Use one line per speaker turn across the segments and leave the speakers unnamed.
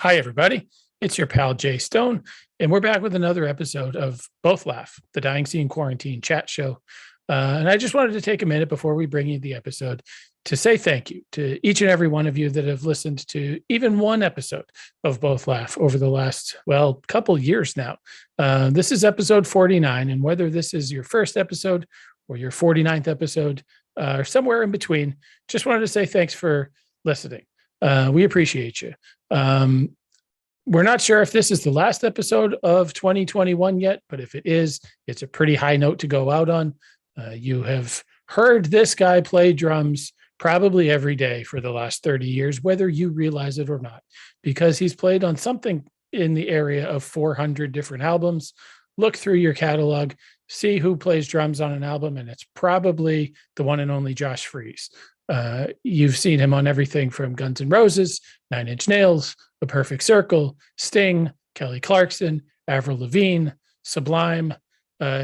Hi, everybody. It's your pal Jay Stone, and we're back with another episode of Both Laugh, the Dying Scene Quarantine chat show. And I just wanted to take a minute before we bring you the episode to say thank you to each and every one of you that have listened to even one episode of Both Laugh over the last, couple years now. This is episode 49, and whether this is your first episode or your 49th episode or somewhere in between, just wanted to say thanks for listening. We appreciate you. We're not sure if this is the last episode of 2021 yet, but if it is, it's a pretty high note to go out on. You have heard this guy play drums probably every day for the last 30 years, whether you realize it or not, because he's played on something in the area of 400 different albums. Look through your catalog, see who plays drums on an album, and it's probably the one and only Josh Freese. You've seen him on everything from Guns N' Roses, Nine Inch Nails, The Perfect Circle, Sting, Kelly Clarkson, Avril Lavigne, Sublime.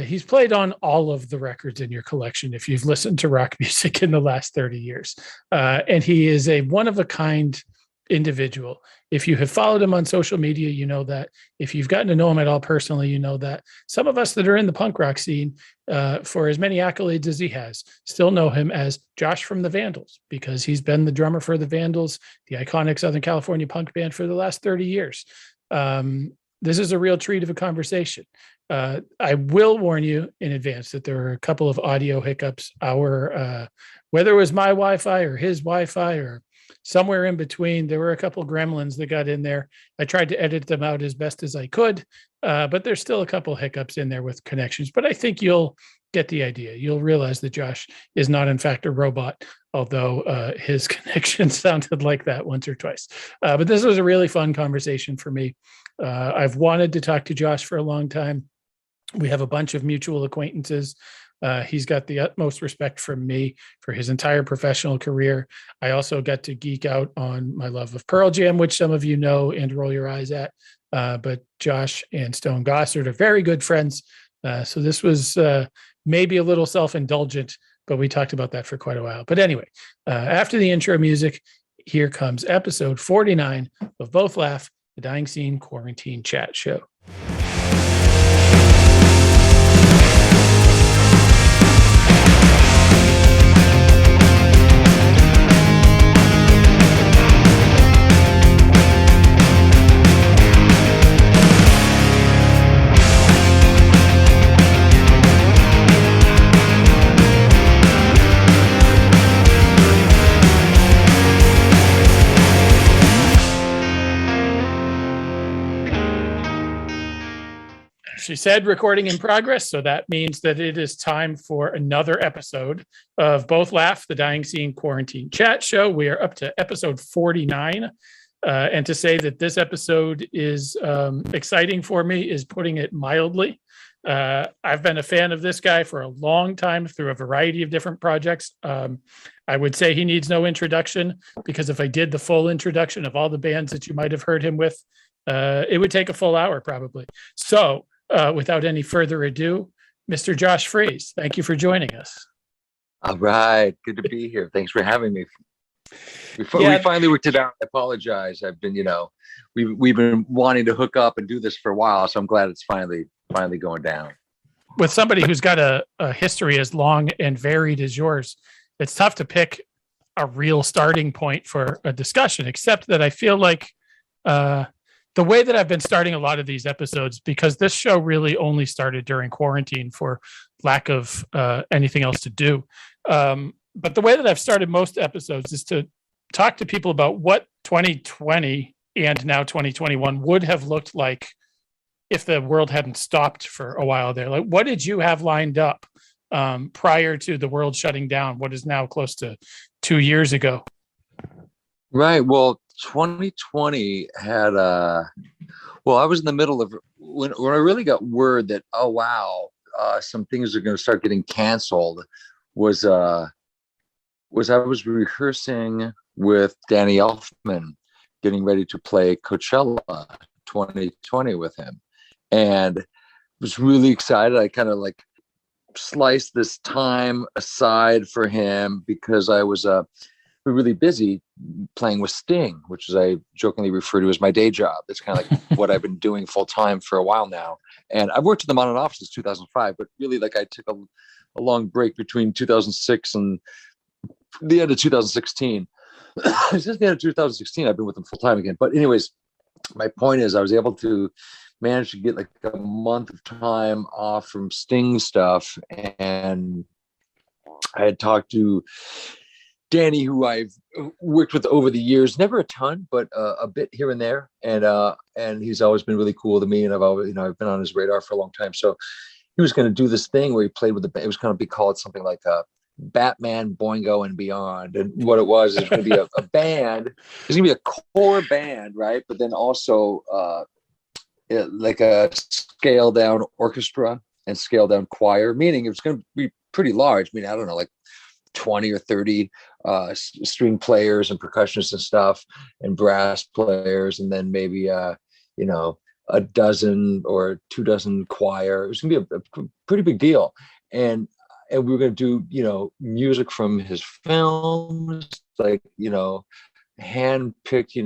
He's played on all of the records in your collection if you've listened to rock music in the last 30 years. And he is a one-of-a-kind individual. If you have followed him on social media, you know that. If you've gotten to know him at all personally, you know that. Some of us that are in the punk rock scene, for as many accolades as he has, still know him as Josh from the Vandals, because he's been the drummer for the Vandals, the iconic Southern California punk band, for the last 30 years. This is a real treat of a conversation. I will warn you in advance that there are a couple of audio hiccups. Whether it was my Wi-Fi or his Wi-Fi or somewhere in between, there were a couple of gremlins that got in there. I tried to edit them out as best as I could, but there's still a couple of hiccups in there with connections. But I think you'll get the idea. You'll realize that Josh is not, in fact, a robot, although his connection sounded like that once or twice. But this was a really fun conversation for me. I've wanted to talk to Josh for a long time. We have a bunch of mutual acquaintances. He's got the utmost respect from me for his entire professional career. I also got to geek out on my love of Pearl Jam, which some of you know and roll your eyes at. But Josh and Stone Gossard are very good friends. So this was maybe a little self-indulgent, but we talked about that for quite a while. But anyway, after the intro music, here comes episode 49 of Both Laugh, the Dying Scene Quarantine Chat Show. She said recording in progress, so that means that it is time for another episode of Both Laugh, the Dying Scene Quarantine Chat Show. We are up to episode 49. And to say that this episode is exciting for me is putting it mildly. I've been a fan of this guy for a long time through a variety of different projects. I would say he needs no introduction, because if I did the full introduction of all the bands that you might have heard him with, it would take a full hour probably. So without any further ado, Mr. Josh Freese, thank you for joining us.
All right. Good to be here. Thanks for having me. We finally worked it out. I apologize. I've been, we've been wanting to hook up and do this for a while, so I'm glad it's finally going down.
With somebody who's got a history as long and varied as yours, it's tough to pick a real starting point for a discussion, except that I feel like the way that I've been starting a lot of these episodes, because this show really only started during quarantine for lack of anything else to do. But the way that I've started most episodes is to talk to people about what 2020 and now 2021 would have looked like if the world hadn't stopped for a while there. Like, what did you have lined up prior to the world shutting down, what is now close to 2 years ago?
Right. Well, 2020 had I was in the middle of when I really got word that, oh wow, some things are going to start getting canceled. Was I was rehearsing with Danny Elfman, getting ready to play Coachella 2020 with him, and was really excited. I kind of like sliced this time aside for him because I was really busy playing with Sting, which is I jokingly refer to as my day job. It's kind of like what I've been doing full time for a while now. And I've worked with them on and off since 2005, but really like I took a long break between 2006 and the end of 2016. Since the end of 2016, I've been with them full time again. But anyways, my point is I was able to manage to get like a month of time off from Sting stuff. And I had talked to Danny, who I've worked with over the years, never a ton, but a bit here and there. And he's always been really cool to me. And I've always, I've been on his radar for a long time. So he was going to do this thing where he played with the band. It was going to be called something like Batman, Boingo, and Beyond. And what it was is going to be a band. It's going to be a core band, right? But then also like a scale down orchestra and scale down choir, meaning it's going to be pretty large. I mean, I don't know, like 20 or 30 string players and percussionists and stuff and brass players, and then maybe a dozen or 24 choir. It was gonna be a pretty big deal. And we were going to do music from his films, like hand-picked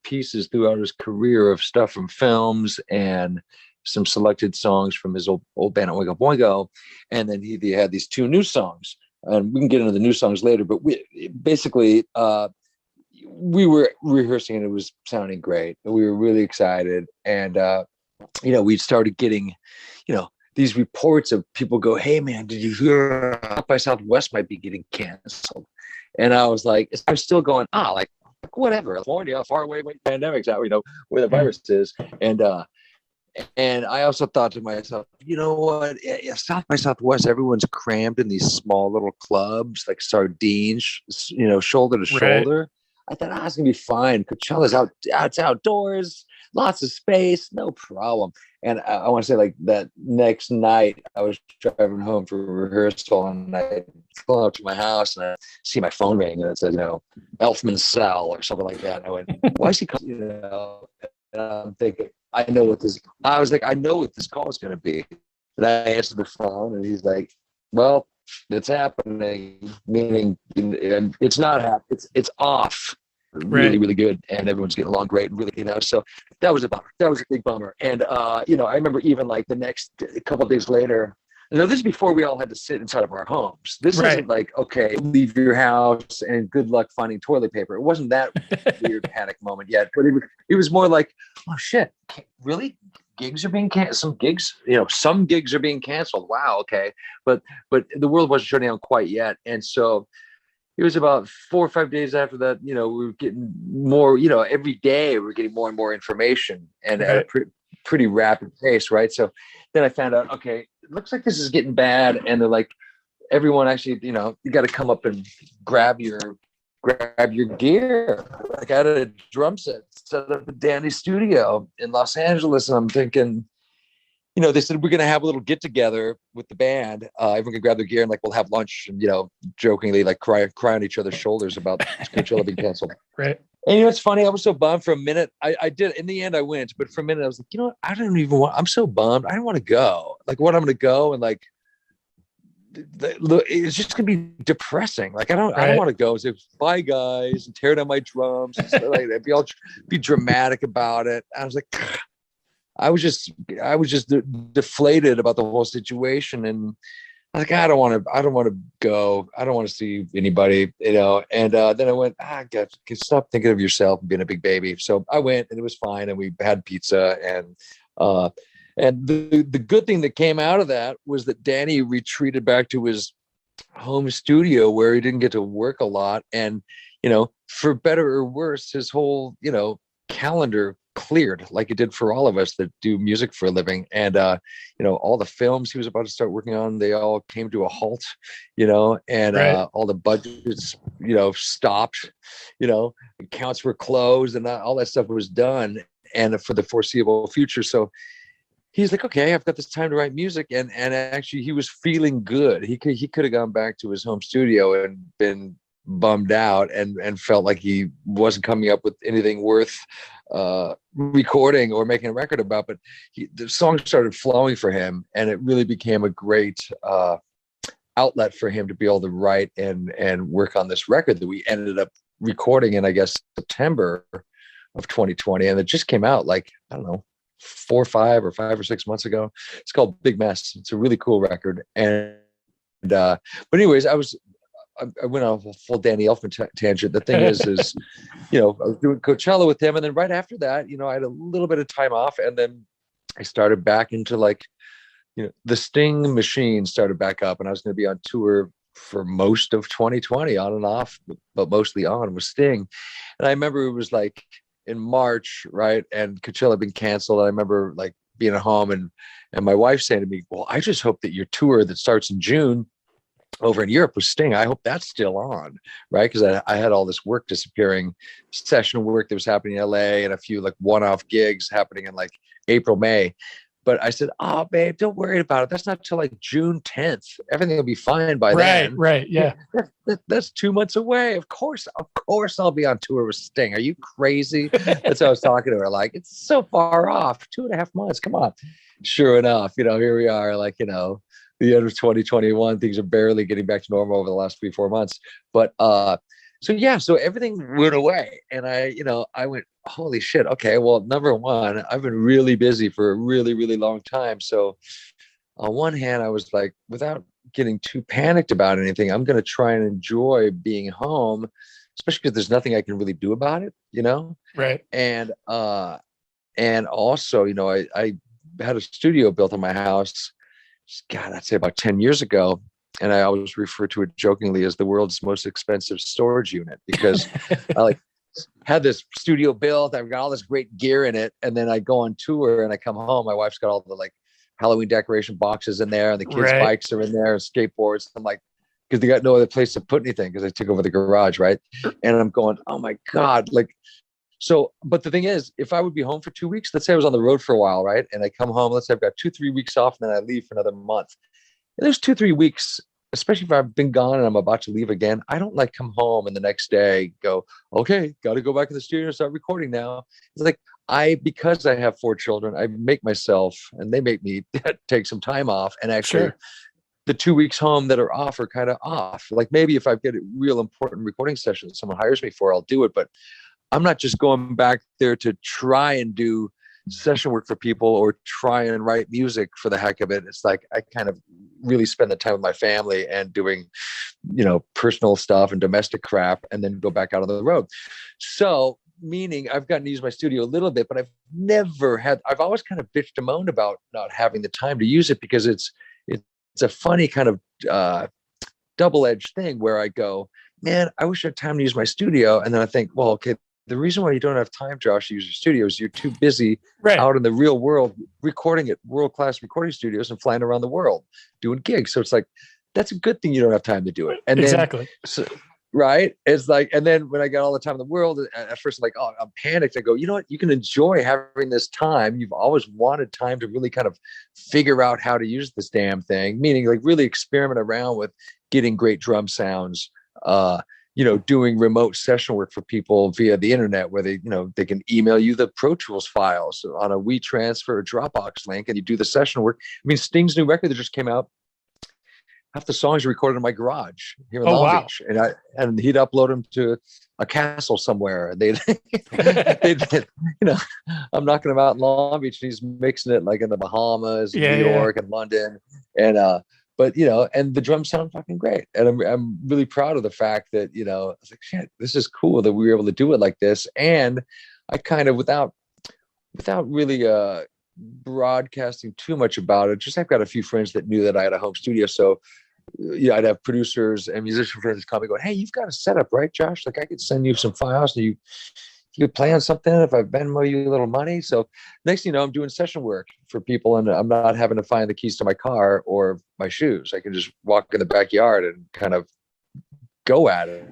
pieces throughout his career of stuff from films, and some selected songs from his old band Oingo Boingo. And then he had these 2 new songs. And we can get into the new songs later, but we were rehearsing and it was sounding great. We were really excited. And, we started getting, these reports of people go, "Hey man, did you hear South by Southwest might be getting canceled?" And I was like, I'm still going, like whatever, California, far away when pandemic's out, where the virus is. And I also thought to myself, you know what? South by Southwest, everyone's crammed in these small little clubs, like sardines, shoulder to shoulder. I thought, it's gonna be fine. Coachella's it's outdoors, lots of space, no problem. And I want to say, like that next night, I was driving home for rehearsal, and I pull up to my house, and I see my phone ring, and it says, Elfman's Cell or something like that. And I went, "Why is he calling?" And I'm thinking, I know what this call is going to be. And I answered the phone, and he's like, "Well, it's happening," meaning it's not happening. It's off. Really, really good, and everyone's getting along great. And really, so that was a bummer. That was a big bummer. And I remember even like the next couple of days later. This is before we all had to sit inside of our homes. This isn't like, okay, leave your house and good luck finding toilet paper. It wasn't that weird panic moment yet, but it was more like, oh shit, really? Gigs are being canceled. Some gigs are being canceled. Wow, okay. But the world wasn't shutting down quite yet. And so it was about 4 or 5 days after that, we were getting more, every day we were getting more and more information, and at a pretty rapid pace, right? So then I found out, okay, it looks like this is getting bad. And they're like, everyone actually, you got to come up and grab your gear. Like I had a drum set up at Danny's studio in Los Angeles. And I'm thinking, they said, we're going to have a little get together with the band. Everyone can grab their gear and like, we'll have lunch and, jokingly like cry on each other's shoulders about Coachella being canceled.
Right.
And it's funny. I was so bummed for a minute. I did. In the end, I went. But for a minute, I was like, what? I don't even want. I'm so bummed. I don't want to go. Like, what? I'm going to go and like, it's just going to be depressing. Like, I don't want to go. Say bye, guys, and tear down my drums. And stuff like that. Be dramatic about it. I was like, I was just deflated about the whole situation, and I was like, I don't want to go. I don't want to see anybody, And then I went, God, stop thinking of yourself and being a big baby. So I went, and it was fine, and we had pizza, and the good thing that came out of that was that Danny retreated back to his home studio where he didn't get to work a lot, and for better or worse, his whole calendar cleared like it did for all of us that do music for a living. And all the films he was about to start working on, they all came to a halt, and all the budgets stopped, accounts were closed, and all that stuff was done, and for the foreseeable future. So he's like, okay, I've got this time to write music, and actually he was feeling good. He could have gone back to his home studio and been bummed out and felt like he wasn't coming up with anything worth recording or making a record about, but the songs started flowing for him, and it really became a great outlet for him to be able to write and work on this record that we ended up recording in, I guess, September of 2020. And it just came out like, I don't know, 5 or 6 months ago. It's called Big Mess. It's a really cool record. And, but anyways, I went on a full Danny Elfman tangent. The thing is, I was doing Coachella with him. And then right after that, I had a little bit of time off. And then I started back into like, the Sting machine started back up, and I was going to be on tour for most of 2020 on and off, but mostly on with Sting. And I remember it was like in March, right? And Coachella had been canceled. I remember like being at home and my wife saying to me, well, I just hope that your tour that starts in June over in Europe with Sting, I hope that's still on, right? Because I had all this work disappearing, session work that was happening in LA and a few like one-off gigs happening in like April, May. But I said, oh, babe, don't worry about it. That's not till like June 10th. Everything will be fine by then.
Right. Yeah.
That's 2 months away. Of course, I'll be on tour with Sting. Are you crazy? That's what I was talking to her. Like, it's so far off. 2.5 months. Come on. Sure enough, here we are, like, the end of 2021. Things are barely getting back to normal over the last 3-4 months. But so everything went away. And I went, holy shit. Okay. Well, number one, I've been really busy for a really, really long time. So on one hand, I was like, without getting too panicked about anything, I'm going to try and enjoy being home, especially because there's nothing I can really do about it,
Right.
And also, I had a studio built on my house, God, I'd say about 10 years ago. And I always refer to it jokingly as the world's most expensive storage unit, because I had this studio built. I've got all this great gear in it. And then I go on tour and I come home. My wife's got all the like Halloween decoration boxes in there, and the kids' bikes are in there, and skateboards. I'm like, because they got no other place to put anything because I took over the garage. Right. And I'm going, oh my God. So, but the thing is, if I would be home for 2 weeks, let's say I was on the road for a while, right? And I come home, let's say I've got 2-3 weeks off, and then I leave for another month. And those 2-3 weeks, especially if I've been gone and I'm about to leave again, I don't like come home and the next day go, okay, got to go back in the studio and start recording now. It's like, because I have 4 children, I make myself, and they make me take some time off. And actually the 2 weeks home that are off are kind of off. Like maybe if I get a real important recording session that someone hires me for, I'll do it. But I'm not just going back there to try and do session work for people or try and write music for the heck of it. It's like I kind of really spend the time with my family and doing, personal stuff and domestic crap, and then go back out on the road. So meaning I've gotten to use my studio a little bit, but I've always kind of bitched and moaned about not having the time to use it, because it's a funny kind of double-edged thing where I go, man, I wish I had time to use my studio. And then I think, well, okay, the reason why you don't have time, Josh, to use your studio is you're too busy out in the real world recording at world-class recording studios and flying around the world doing gigs. So it's like, that's a good thing you don't have time to do it. And
exactly.
Then, right? It's like, and then when I got all the time in the world, at first I'm like, oh, I'm panicked. I go, you know what? You can enjoy having this time. You've always wanted time to really kind of figure out how to use this damn thing, meaning like really experiment around with getting great drum sounds, doing remote session work for people via the internet, where they can email you the Pro Tools files on a WeTransfer or Dropbox link, and you do the session work. I mean, Sting's new record that just came out, half the songs are recorded in my garage here in Long Beach, and he'd upload them to a castle somewhere, and they'd I'm knocking them out in Long Beach, and he's mixing it like in the Bahamas, New York, and London, and but and the drums sound fucking great, and I'm really proud of the fact that I was like, shit, this is cool that we were able to do it like this. And I kind of without really broadcasting too much about it, just I've got a few friends that knew that I had a home studio, so I'd have producers and musician friends call me going, hey, you've got a setup, right, Josh? Like I could send you some files, and you could play on something if I Venmo you a little money. So next thing you know, I'm doing session work for people, and I'm not having to find the keys to my car or my shoes. I can just walk in the backyard and kind of go at it,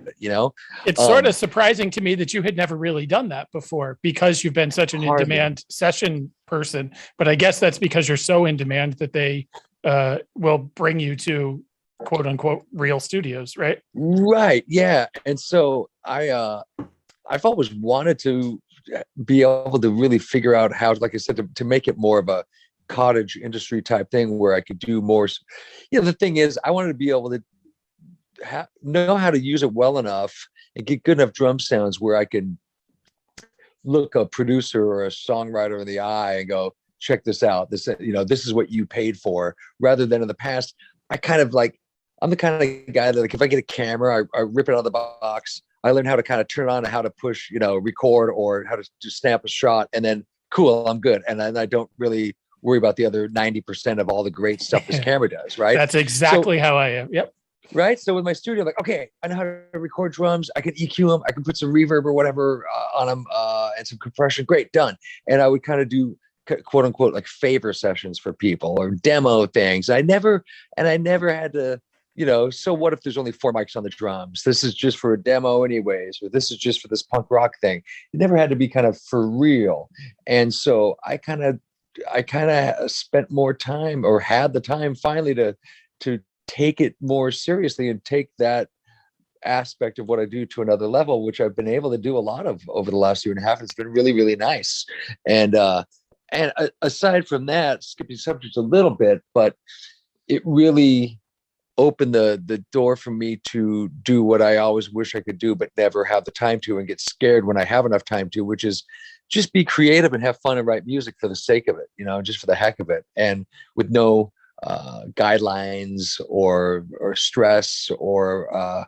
It's
sort of surprising to me that you had never really done that before, because you've been such an in-demand session person. But I guess that's because you're so in demand that they will bring you to quote unquote real studios, right?
Right. Yeah. And so I've always wanted to be able to really figure out how, like I said, to make it more of a cottage industry type thing where I could do more. The thing is, I wanted to be able to know how to use it well enough and get good enough drum sounds where I can look a producer or a songwriter in the eye and go, check this out. This, this is what you paid for, rather than in the past. I kind of like, I'm the kind of guy that, like, if I get a camera, I rip it out of the box. I learn how to kind of turn on and how to push, record, or how to just snap a shot, and then cool, I'm good. And then I don't really worry about the other 90% of all the great stuff this camera does. Right.
That's exactly how I am. Yep.
Right. So with my studio, I'm like, okay, I know how to record drums. I can EQ them. I can put some reverb or whatever on them and some compression. Great, done. And I would kind of do quote unquote like favor sessions for people or demo things. I never had to, so what if there's only 4 mics on the drums? This is just for a demo anyways, or this is just for this punk rock thing. It never had to be kind of for real. And so I kind of spent more time, or had the time finally to take it more seriously and take that aspect of what I do to another level, which I've been able to do a lot of over the last year and a half. It's been really, really nice. And aside from that, skipping subjects a little bit, but it really opened the door for me to do what I always wish I could do, but never have the time to, and get scared when I have enough time to, which is just be creative and have fun and write music for the sake of it, just for the heck of it. And with no guidelines or stress or,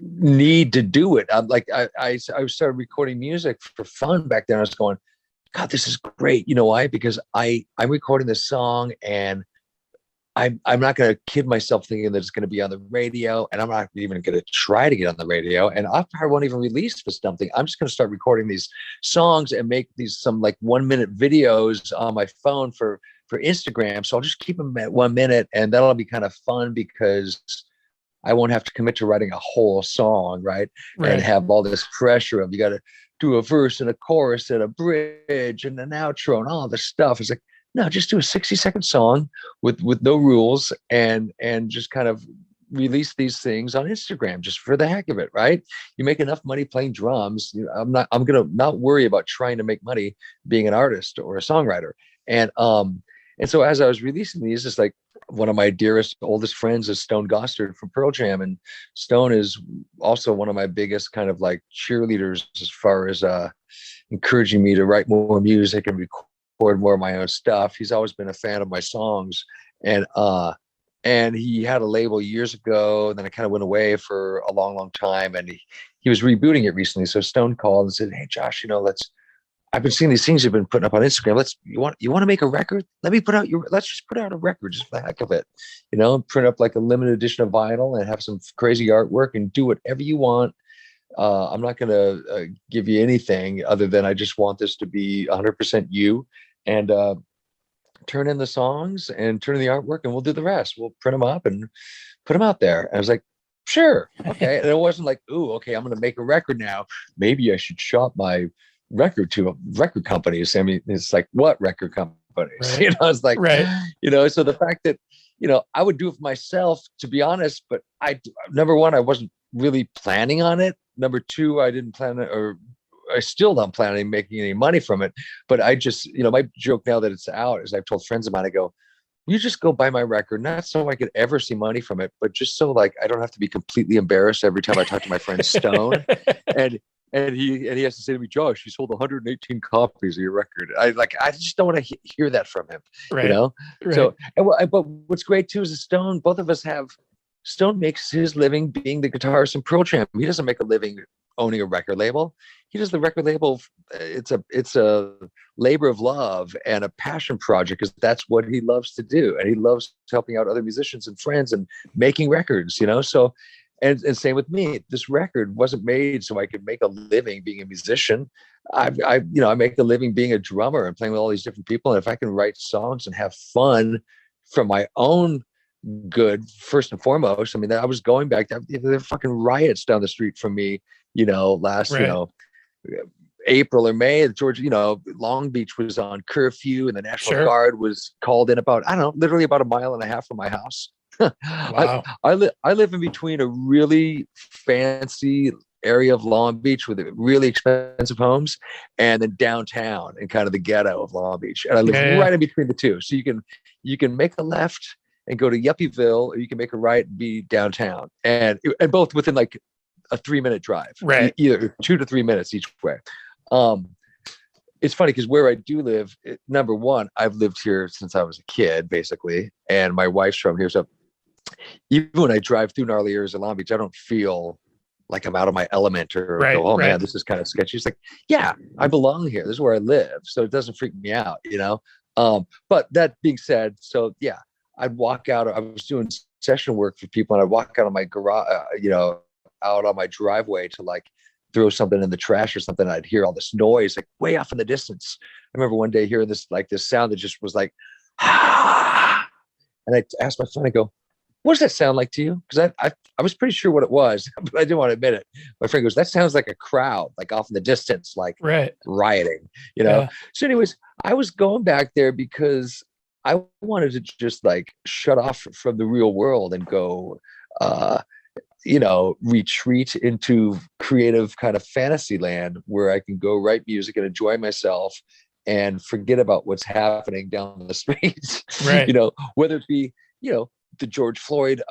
need to do it. I'm like, I started recording music for fun back then. I was going, God, this is great. You know why? Because I'm recording this song, and I'm not going to kid myself thinking that it's going to be on the radio, and I'm not even going to try to get on the radio, and I probably won't even release for something. I'm just going to start recording these songs and make some like 1-minute videos on my phone for Instagram. So I'll just keep them at 1 minute, and that'll be kind of fun because I won't have to commit to writing a whole song, right? And have all this pressure of, you got to do a verse and a chorus and a bridge and an outro and all this stuff. It's like, no, just do a 60-second song with no rules, and just kind of release these things on Instagram just for the heck of it, right? You make enough money playing drums. I'm going to not worry about trying to make money being an artist or a songwriter. And so as I was releasing these, it's like, one of my dearest, oldest friends is Stone Gossard from Pearl Jam. And Stone is also one of my biggest kind of like cheerleaders as far as encouraging me to write more music and record more of my own stuff. He's always been a fan of my songs. And he had a label years ago, and then I kind of went away for a long, long time. And he was rebooting it recently. So Stone called and said, hey, Josh, I've been seeing these things you've been putting up on Instagram. You want to make a record? Let's just put out a record just for the heck of it, print up like a limited edition of vinyl and have some crazy artwork and do whatever you want. I'm not going to give you anything other than I just want this to be 100% you, and turn in the songs and turn in the artwork, and we'll do the rest. We'll print them up and put them out there. And I was like, sure. Okay. And it wasn't like, ooh, okay, I'm going to make a record now. Maybe I should shop my record to record companies. I mean, it's like, what record companies? Right. It's like, right. So the fact that, I would do it for myself, to be honest, but number one, I wasn't really planning on it. Number two, I didn't plan it, or I still don't plan on making any money from it. But I just, my joke now that it's out is, I've told friends of mine, I go, you just go buy my record, not so I could ever see money from it, but just so like I don't have to be completely embarrassed every time I talk to my friend Stone. And he has to say to me, Josh, you sold 118 copies of your record. I just don't want to hear that from him, Right. So, but what's great too is that Stone, both of us Stone makes his living being the guitarist in Pearl Jam. He doesn't make a living owning a record label. He does the record label. It's a labor of love and a passion project, because that's what he loves to do. And he loves helping out other musicians and friends and making records, so. And same with me. This record wasn't made so I could make a living being a musician. I make a living being a drummer and playing with all these different people. And if I can write songs and have fun from my own good, first and foremost. I mean, I was going back to, there were fucking riots down the street from me, last, right. April or May. Georgia, Long Beach was on curfew, and the National Guard was called in about, literally about a mile and a half from my house. Wow. I live in between a really fancy area of Long Beach with really expensive homes, and then downtown and kind of the ghetto of Long Beach. And I live right in between the two. So you can make a left and go to Yuppieville, or you can make a right and be downtown, and both within like a 3-minute drive,
right?
Either 2 to 3 minutes each way. It's funny because where I do live, number one, I've lived here since I was a kid, basically, and my wife's from here. So even when I drive through gnarly areas of Long Beach, I don't feel like I'm out of my element or go, oh man, this is kind of sketchy. It's like, yeah, I belong here. This is where I live. So it doesn't freak me out, you know? But that being said, so yeah, I'd walk out, I was doing session work for people, and I'd walk out of my garage, out on my driveway to like throw something in the trash or something. I'd hear all this noise like way off in the distance. I remember one day hearing this sound that just was like, ah, and I asked my friend, I go, what does that sound like to you? Because I was pretty sure what it was, but I didn't want to admit it. My friend goes, that sounds like a crowd, like off in the distance, like rioting, you know? Yeah. So anyways, I was going back there because I wanted to just like shut off from the real world and go, retreat into creative kind of fantasy land where I can go write music and enjoy myself and forget about what's happening down the streets, right? Whether it be, the George Floyd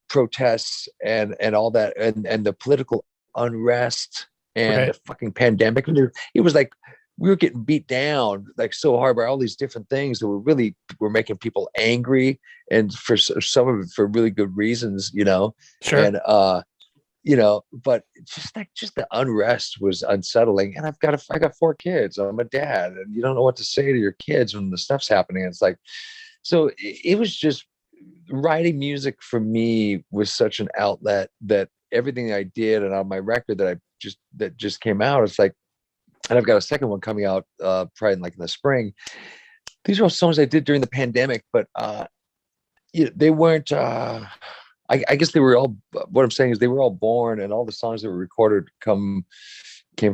protests and all that, and the political unrest and the fucking pandemic. It was like we were getting beat down like so hard by all these different things that were making people angry, and for some of it for really good reasons, Sure. And but just the unrest was unsettling. And I got 4 kids. I'm a dad, and you don't know what to say to your kids when the stuff's happening. It's like, so it was just, writing music for me was such an outlet that everything I did, and on my record that just came out, it's like, and I've got a second one coming out probably in the spring. These are all songs I did during the pandemic, but they weren't. I guess they were all. What I'm saying is they were all born, and all the songs that were recorded came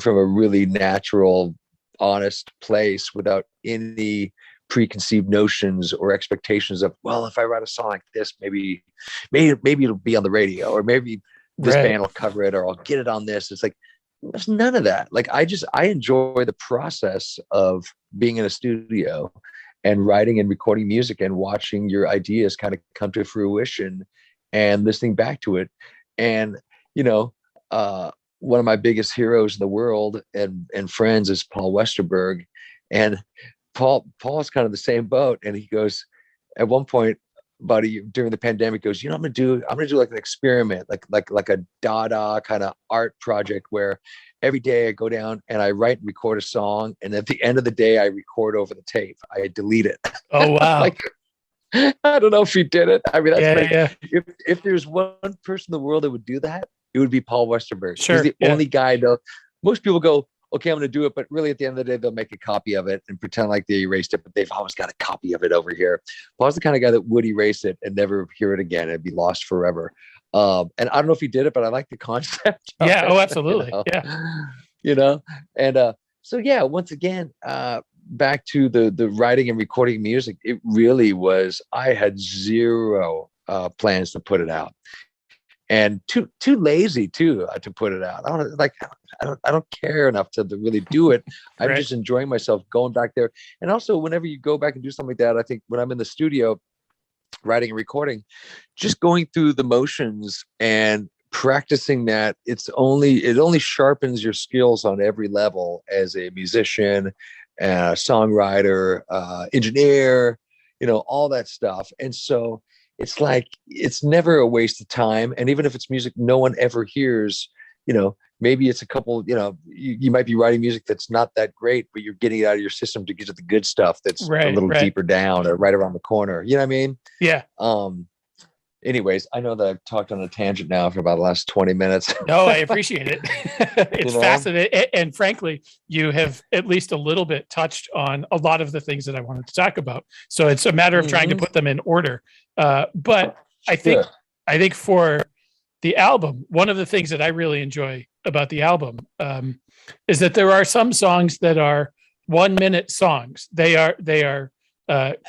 from a really natural, honest place without any preconceived notions or expectations of, well, if I write a song like this, maybe it'll be on the radio, or maybe this band will cover it, or I'll get it on this. It's like, there's none of that. Like, I enjoy the process of being in a studio and writing and recording music and watching your ideas kind of come to fruition and listening back to it. And, one of my biggest heroes in the world and friends is Paul Westerberg. And Paul's kind of the same boat. And he goes, at one point during the pandemic, goes, I'm gonna do like an experiment, like a Dada kind of art project where every day I go down and I write and record a song, and at the end of the day I record over the tape. I delete it. Oh wow. I don't know if he did it. I mean, that's If there's one person in the world that would do that, it would be Paul Westerberg. Sure. He's the only guy though. Most people go, okay, I'm going to do it. But really at the end of the day, they'll make a copy of it and pretend like they erased it, but they've always got a copy of it over here. Paul's the kind of guy that would erase it and never hear it again. It'd be lost forever. And I don't know if he did it, but I like the concept.
Yeah. Oh, absolutely. Yeah.
And so, yeah, once again, back to the writing and recording music, it really was, I had zero plans to put it out. And too lazy to put it out. I don't care enough to really do it. I'm just enjoying myself going back there. And also, whenever you go back and do something like that, I think when I'm in the studio writing and recording, just going through the motions and practicing that, it only sharpens your skills on every level as a musician, songwriter, engineer, all that stuff. And so it's like, it's never a waste of time. And even if it's music no one ever hears, maybe it's a couple, you might be writing music that's not that great, but you're getting it out of your system to get to the good stuff that's a little deeper down or right around the corner. You know what I mean?
Yeah.
Anyways, I know that I've talked on a tangent now for about the last 20 minutes.
No, I appreciate it. It's fascinating. And frankly, you have at least a little bit touched on a lot of the things that I wanted to talk about. So it's a matter of trying to put them in order. But I think for the album, one of the things that I really enjoy about the album is that there are some songs that are 1-minute songs. They are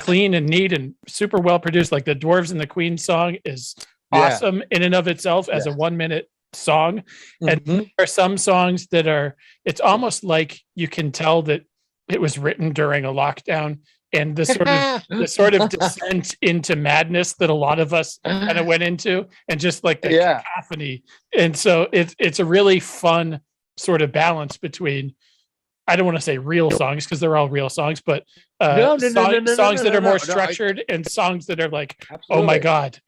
clean and neat and super well produced. Like the Dwarves and the Queen song is awesome in and of itself as a 1-minute song. And there are some songs that it's almost like you can tell that it was written during a lockdown and the sort of descent into madness that a lot of us kind of went into, and just like the cacophony. And so it's a really fun sort of balance between, I don't want to say real songs because they're all real songs, but songs that are more structured and songs that are like, absolutely. Oh my God.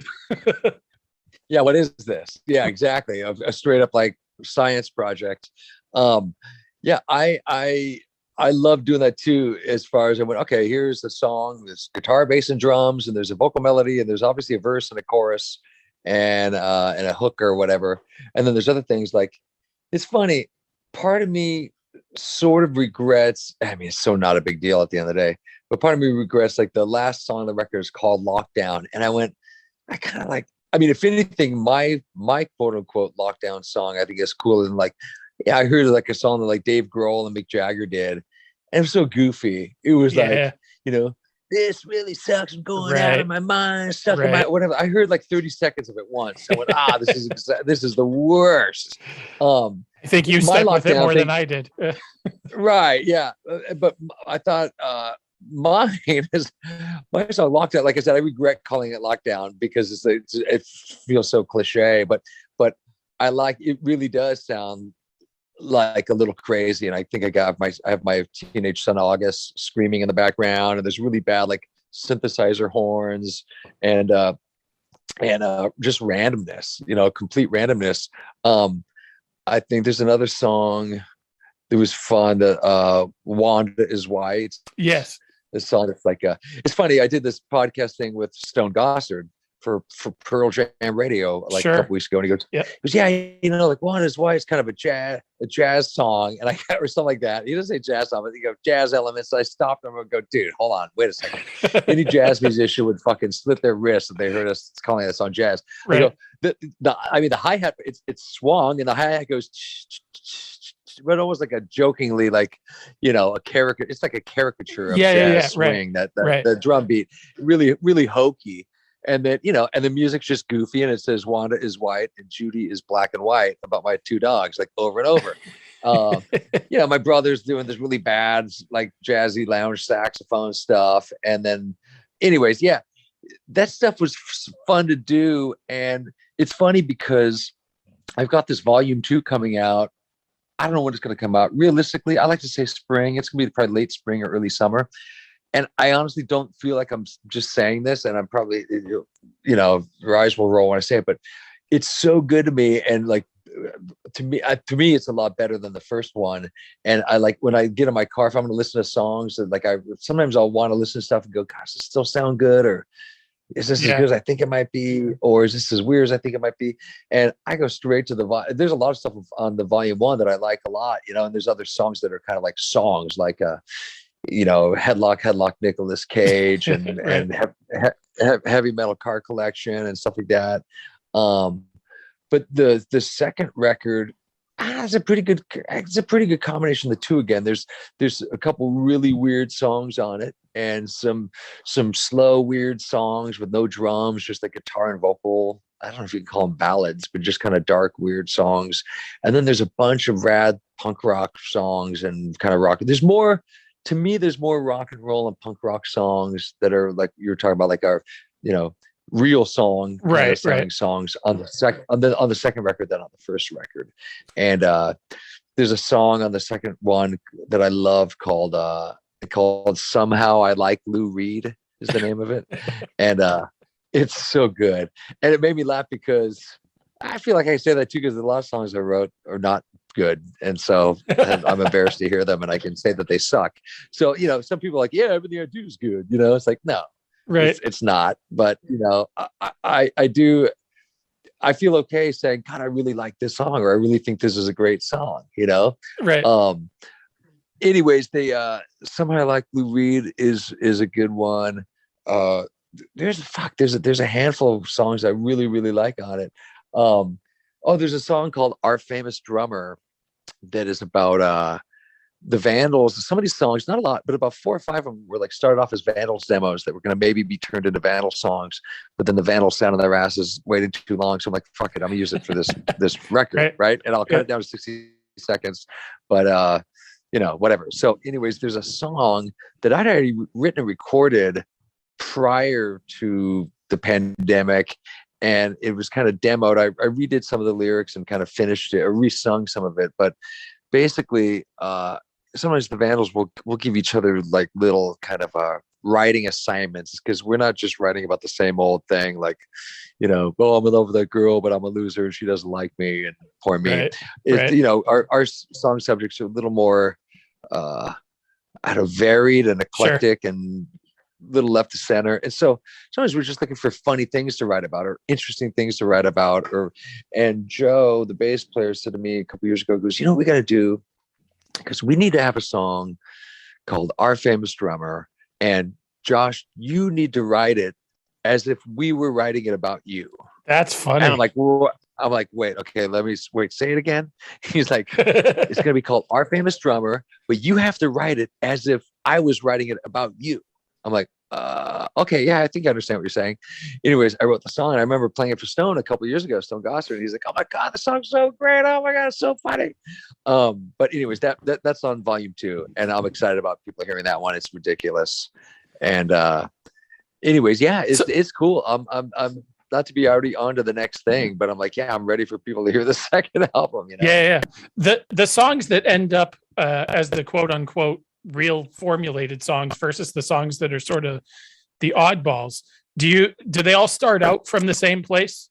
Yeah, what is this? Yeah, exactly. A straight up like science project. Yeah, I love doing that too. As far as I went, okay, here's the song, there's guitar, bass, and drums, and there's a vocal melody, and there's obviously a verse and a chorus and a hook or whatever. And then there's other things like, it's funny. Part of me sort of regrets, I mean, it's so not a big deal at the end of the day, but part of me regrets like the last song on the record is called Lockdown. And I kind of like, I mean, if anything, my quote unquote lockdown song, I think is cooler than like, yeah, I heard like a song that like Dave Grohl and Mick Jagger did. And it was so goofy. It was like, this really sucks. I'm going out of my mind, stuck in my whatever. I heard like 30 seconds of it once. I went, this is the worst.
I think you stuck with it more than I did.
Right. Yeah. But I thought mine is my song Lockdown. Like I said, I regret calling it Lockdown because it feels so cliche, but I like, it really does sound like a little crazy. And I think I have my teenage son August screaming in the background, and there's really bad like synthesizer horns and just randomness, complete randomness. I think there's another song that was fun, that Wanda is White.
Yes.
This song that's like it's funny. I did this podcast thing with Stone Gossard for Pearl Jam Radio like a couple weeks ago, and he goes, like Wanda is White is kind of a jazz song, and I got or something like that. He doesn't say jazz song, but he goes jazz elements. I stopped him and go, dude, hold on, wait a second. Any jazz musician would fucking slit their wrists if they heard us calling that song jazz. Right. I go, the hi-hat, it's swung, and the hi-hat goes, but almost like a jokingly, like, a caricature. It's like a caricature of jazz swing, that the drum beat, really, really hokey. And then, and the music's just goofy, and it says Wanda is white and Judy is black and white about my two dogs, like over and over. My brother's doing this really bad, like jazzy lounge saxophone stuff. And then anyways, that stuff was fun to do. And it's funny because I've got this volume 2 coming out. I don't know when it's going to come out. Realistically, I like to say spring. It's going to be probably late spring or early summer. And I honestly don't feel like I'm just saying this, and I'm probably, your eyes will roll when I say it, but it's so good to me. And like, to me, it's a lot better than the first one. And I like, when I get in my car, if I'm going to listen to songs, that like sometimes I'll want to listen to stuff and go, gosh, does it still sound good? Or is this as good as I think it might be? Or is this as weird as I think it might be? And I go straight to there's a lot of stuff on the volume 1 that I like a lot, and there's other songs that are kind of like songs, like, Headlock Nicolas Cage and Heavy Metal Car Collection and stuff like that. But the second record, it's a pretty good combination of the two. Again, there's a couple really weird songs on it, and some slow weird songs with no drums, just like guitar and vocal. I don't know if you can call them ballads, but just kind of dark, weird songs. And then there's a bunch of rad punk rock songs and kind of rock. There's more rock and roll and punk rock songs that are like you're talking about, like our, real song, songs on the second record than on the first record. And there's a song on the second one that I love called Somehow I Like Lou Reed is the name of it. And it's so good. And it made me laugh because I feel like I say that too, because a lot of songs I wrote are not good, and so I'm embarrassed to hear them, and I can say that they suck. So some people are like, everything I do is good. It's like, no, right? It's not. But I do. I feel okay saying, God, I really like this song, or I really think this is a great song. Right. Anyways, they Somehow I Like Lou Reed is a good one. There's a handful of songs I really, really like on it. There's a song called Our Famous Drummer that is about the Vandals. Some of these songs, not a lot, but about 4 or 5 of them were like started off as Vandals demos that were going to maybe be turned into Vandals songs, but then the Vandals sound on their asses waiting too long. So I'm like, fuck it, I'm gonna use it for this record, right? And I'll cut it down to 60 seconds. But whatever. So anyways, there's a song that I'd already written and recorded prior to the pandemic, and it was kind of demoed. I redid some of the lyrics and kind of finished it or resung some of it. But basically, sometimes the Vandals will give each other like little kind of writing assignments, because we're not just writing about the same old thing, like, oh, I'm in love with that girl, but I'm a loser and she doesn't like me, and poor me.
Right.
Our song subjects are a little more varied and eclectic, sure, and little left to center. And so sometimes we're just looking for funny things to write about or interesting things to write about. And Joe, the bass player, said to me a couple years ago, goes, what we got to do, because we need to have a song called Our Famous Drummer. And Josh, you need to write it as if we were writing it about you.
That's funny.
And I'm like, wait, okay, say it again. He's like, it's going to be called Our Famous Drummer, but you have to write it as if I was writing it about you. I'm like, okay, yeah, I think I understand what you're saying. Anyways, I wrote the song, and I remember playing it for Stone a couple of years ago, Stone Gossard, and he's like, oh my God, the song's so great. Oh my God, it's so funny. But anyways, that's on volume 2, and I'm excited about people hearing that one. It's ridiculous. And anyways, yeah, it's cool. I'm not to be already on to the next thing, but I'm like, yeah, I'm ready for people to hear the second album.
Yeah. The songs that end up as the quote unquote real formulated songs versus the songs that are sort of the oddballs, do they all start out from the same place?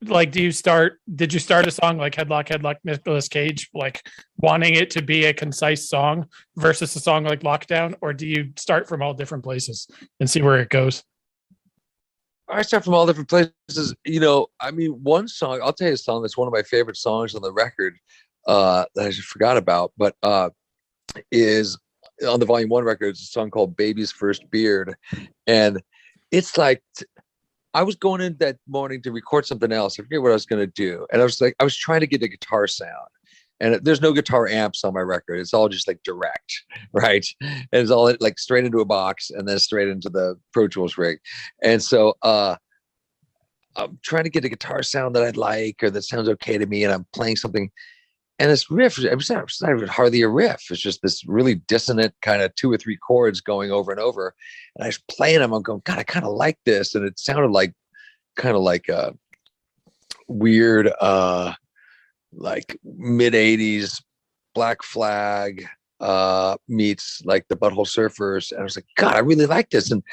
Like, did you start a song like Headlock Nicolas Cage, like wanting it to be a concise song versus a song like Lockdown, or do you start from all different places and see where it goes?
I start from all different places. One song, I'll tell you a song that's one of my favorite songs on the record that I just forgot about, but is on the volume 1 record. It's a song called Baby's First Beard. And it's like, I was going in that morning to record something else. I forget what I was going to do. And I was trying to get a guitar sound, and there's no guitar amps on my record. It's all just like direct, right? And it's all like straight into a box and then straight into the Pro Tools rig. And so I'm trying to get a guitar sound that I'd like, or that sounds okay to me. And I'm playing something, and this riff, it's not even hardly a riff. It's just this really dissonant kind of 2 or 3 chords going over and over. And I was playing them. I'm going, God, I kind of like this. And it sounded like a weird, like mid-'80s Black Flag meets like the Butthole Surfers. And I was like, God, I really like this. And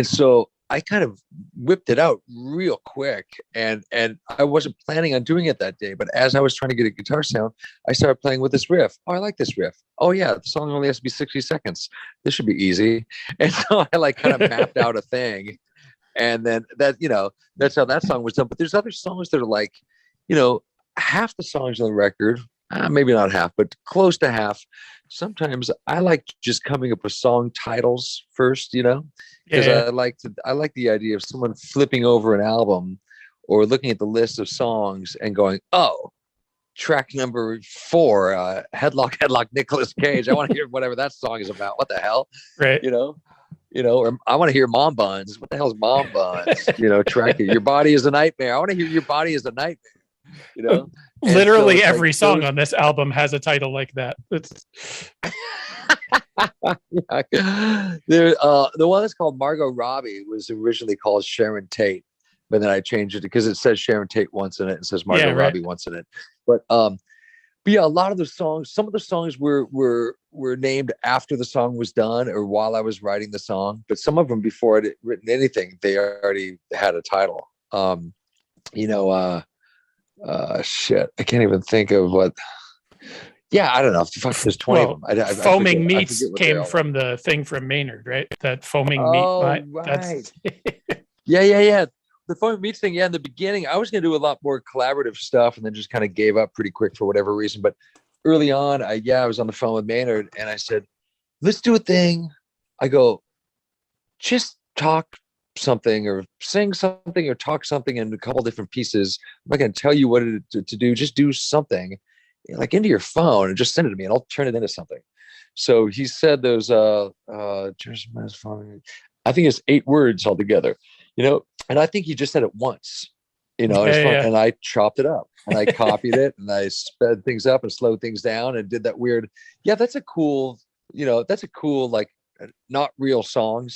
so I kind of whipped it out real quick, and I wasn't planning on doing it that day. But as I was trying to get a guitar sound, I started playing with this riff. Oh, I like this riff. Oh yeah, the song only has to be 60 seconds. This should be easy. And so I like kind of mapped out a thing, and then that's how that song was done. But there's other songs that are like, half the songs on the record, maybe not half, but close to half. Sometimes I like just coming up with song titles first, because I like the idea of someone flipping over an album or looking at the list of songs and going, oh, track number 4, Headlock Nicolas Cage. I want to hear whatever that song is about. What the hell?
Right.
Or I want to hear Mom Buns. What the hell is Mom Buns? Track Your Body is a Nightmare. I want to hear Your Body is a Nightmare.
Literally so every song on this album has a title like that.
The one that's called Margot Robbie was originally called Sharon Tate, but then I changed it because it says Sharon Tate once in it and says Margot Robbie once in it. But yeah, a lot of the songs, some of the songs were named after the song was done or while I was writing the song, but some of them before I'd written anything, they already had a title. Shit, I can't even think of what. Yeah, I don't know. Fuck, there's 20 of them.
Foaming Meats came from the thing from Maynard, right? That Foaming Meat.
Right. Yeah. The Foaming Meats thing. Yeah, in the beginning, I was going to do a lot more collaborative stuff, and then just kind of gave up pretty quick for whatever reason. But early on, I was on the phone with Maynard, and I said, "Let's do a thing." I go, just talk something or sing something or talk something in a couple different pieces. I'm not going to tell you what to do. Just do something like into your phone and just send it to me and I'll turn it into something. So he said those I think it's 8 words altogether, and I think he just said it once you know, it's fun.
Yeah.
And I chopped it up and I copied it and I sped things up and slowed things down and did that weird. Yeah, that's a cool, you know, that's a cool, like, not real song,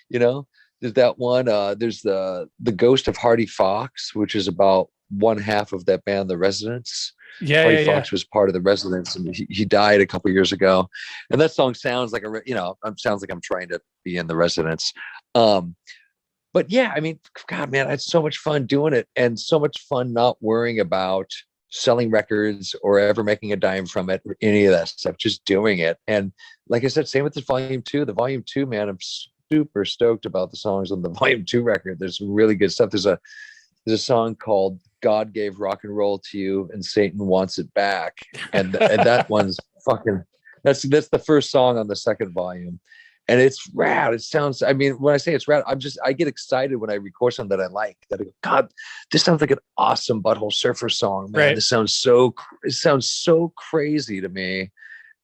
you know. There's that one. There's the Ghost of Hardy Fox, which is about one half of that band, The Residents. Hardy Fox was part of The Residents, and he died a couple years ago. And that song sounds like sounds like I'm trying to be in The Residents. But yeah, I mean, God, man, I had so much fun doing it, and so much fun not worrying about selling records or ever making a dime from it or any of that stuff, just doing it. And like I said, same with the volume 2. The volume 2, man, I'm super stoked about the songs on the volume 2 record. There's some really good stuff. There's a song called God Gave Rock and Roll to You and Satan Wants It Back. And that one's fucking, that's the first song on the second volume. And it's rad. It sounds, I mean, when I say it's rad, I get excited when I record something that I like. That I go, God, this sounds like an awesome Butthole Surfer song, man. Right. It sounds so crazy to me,